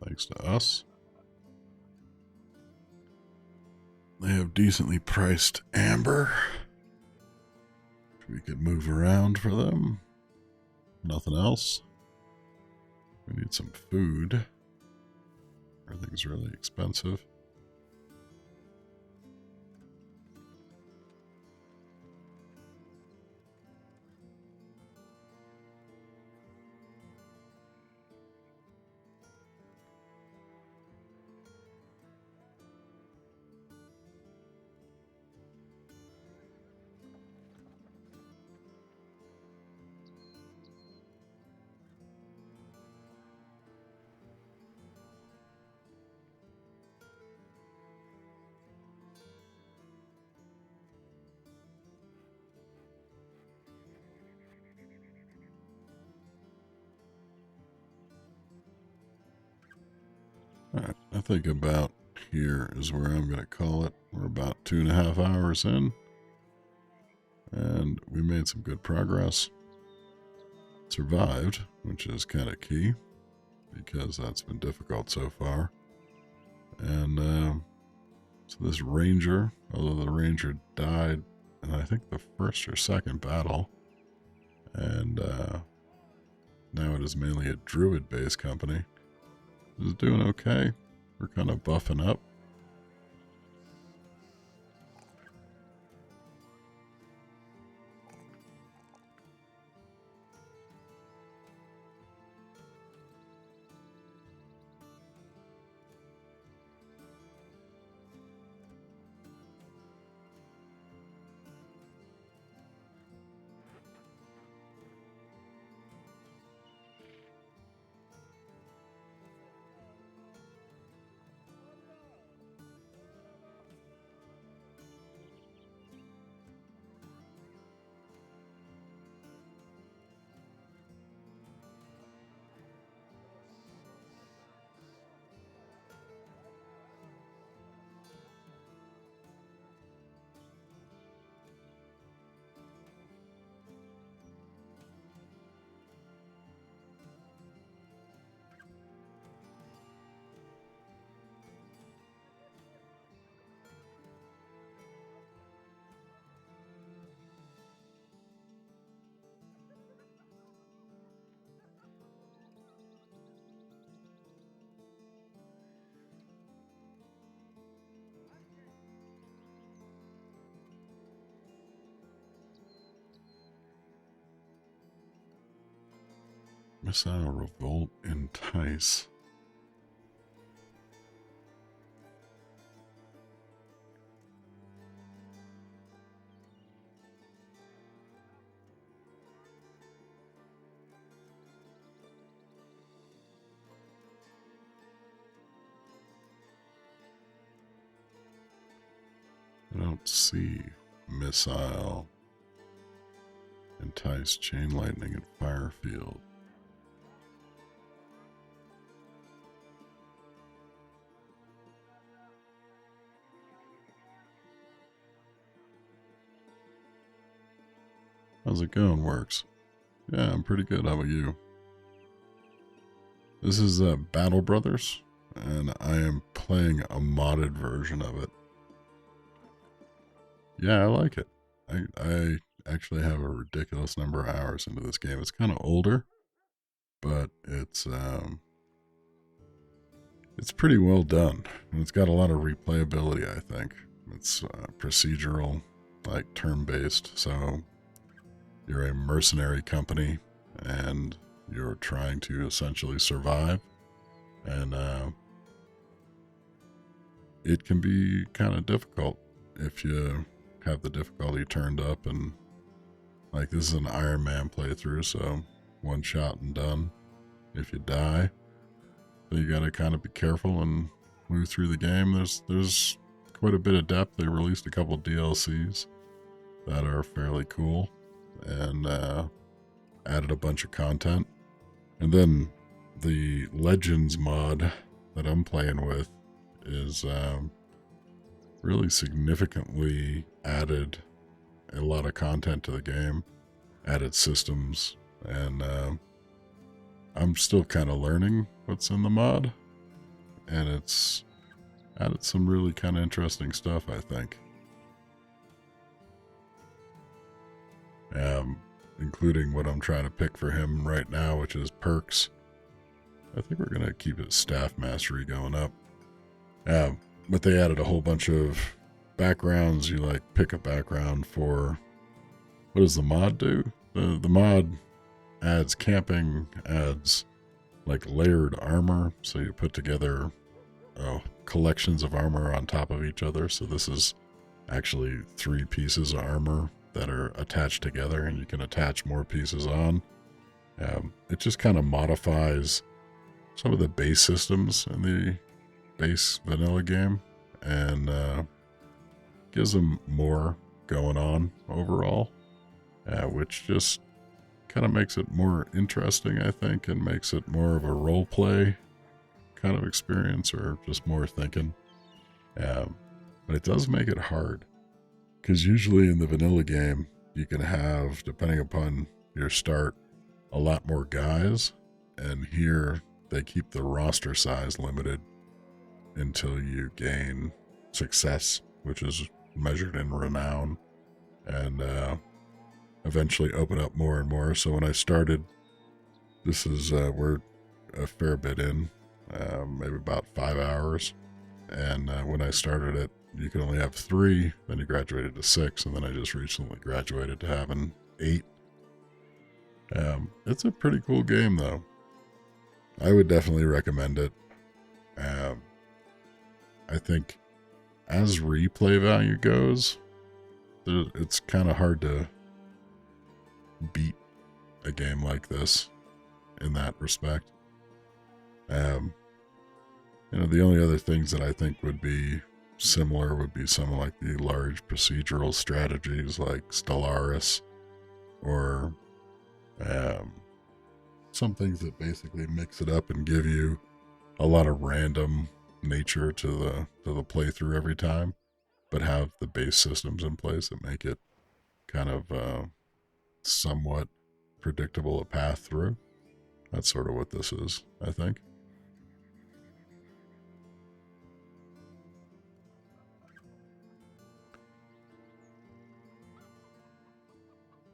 Thanks to us. They have decently priced amber. We could move around for them. Nothing else. We need some food. Everything's really expensive. I think about here is where I'm going to call it. We're about 2.5 hours in, and we made some good progress. Survived, which is kind of key, because that's been difficult so far. And so this ranger, although the ranger died in I think the first or second battle, and now it is mainly a druid-based company, is doing okay. We're kind of buffing up. Missile Revolt Entice. I don't see Missile, Entice, Chain Lightning, and Fire Field. How's it going, Works? Yeah, I'm pretty good. How about you? This is Battle Brothers, and I am playing a modded version of it. Yeah, I like it. I actually have a ridiculous number of hours into this game. It's kind of older, but it's pretty well done, and it's got a lot of replayability, I think. It's procedural, like turn-based, so you're a mercenary company, and you're trying to essentially survive, and it can be kind of difficult if you have the difficulty turned up, and like this is an Iron Man playthrough, so one shot and done if you die. So you gotta kind of be careful and move through the game. There's quite a bit of depth. They released a couple DLCs that are fairly cool, and added a bunch of content. And then the Legends mod that I'm playing with is really significantly added a lot of content to the game, added systems, and I'm still kind of learning what's in the mod, and it's added some really kind of interesting stuff, I think. Including what I'm trying to pick for him right now, which is perks. I think we're going to keep his staff mastery going up. But they added a whole bunch of backgrounds. You like pick a background for, what does the mod do? The mod adds camping, adds like layered armor. So you put together collections of armor on top of each other. So this is actually 3 pieces of armor that are attached together, and you can attach more pieces on. It just kind of modifies some of the base systems in the base vanilla game, and gives them more going on overall, which just kind of makes it more interesting, I think, and makes it more of a role play kind of experience or just more thinking. But it does make it hard. Because usually in the vanilla game, you can have, depending upon your start, a lot more guys. And here, they keep the roster size limited until you gain success, which is measured in renown. And eventually open up more and more. So when I started, this is, we're a fair bit in, maybe about 5 hours. And when I started it, you could only have 3, then you graduated to 6, and then I just recently graduated to having 8. It's a pretty cool game, though. I would definitely recommend it. I think as replay value goes, it's kind of hard to beat a game like this in that respect. The only other things that I think would be similar would be some like the large procedural strategies like Stellaris, or some things that basically mix it up and give you a lot of random nature to the playthrough every time, but have the base systems in place that make it kind of somewhat predictable a path through. That's sort of what this is, I think.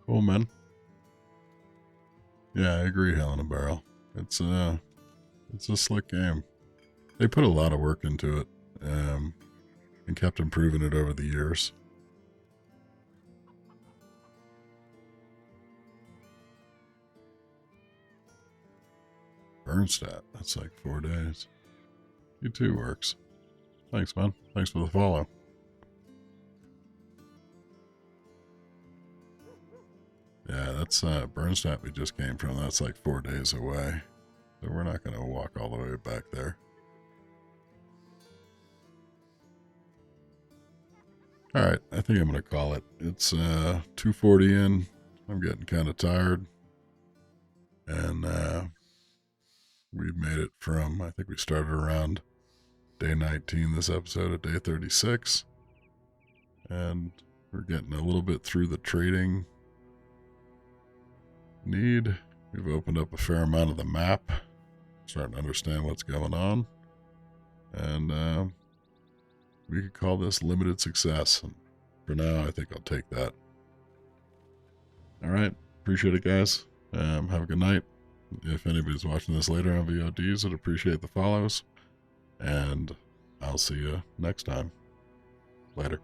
Cool, man. Yeah, I agree, Helena Barrel. It's a slick game. They put a lot of work into it, and kept improving it over the years. Bernstat, that's like 4 days. You too works. Thanks, man. Thanks for the follow. Yeah, that's Bernstat we just came from. That's like 4 days away. So we're not going to walk all the way back there. Alright, I think I'm going to call it. It's 2:40 in. I'm getting kind of tired. And we've made it from, I think we started around day 19 this episode at day 36. And we're getting a little bit through the trading need. We've opened up a fair amount of the map, starting to understand what's going on, and we could call this limited success. And for now, I think I'll take that. All right, appreciate it, guys. Have a good night. If anybody's watching this later on VODs, I'd appreciate the follows, and I'll see you next time. Later.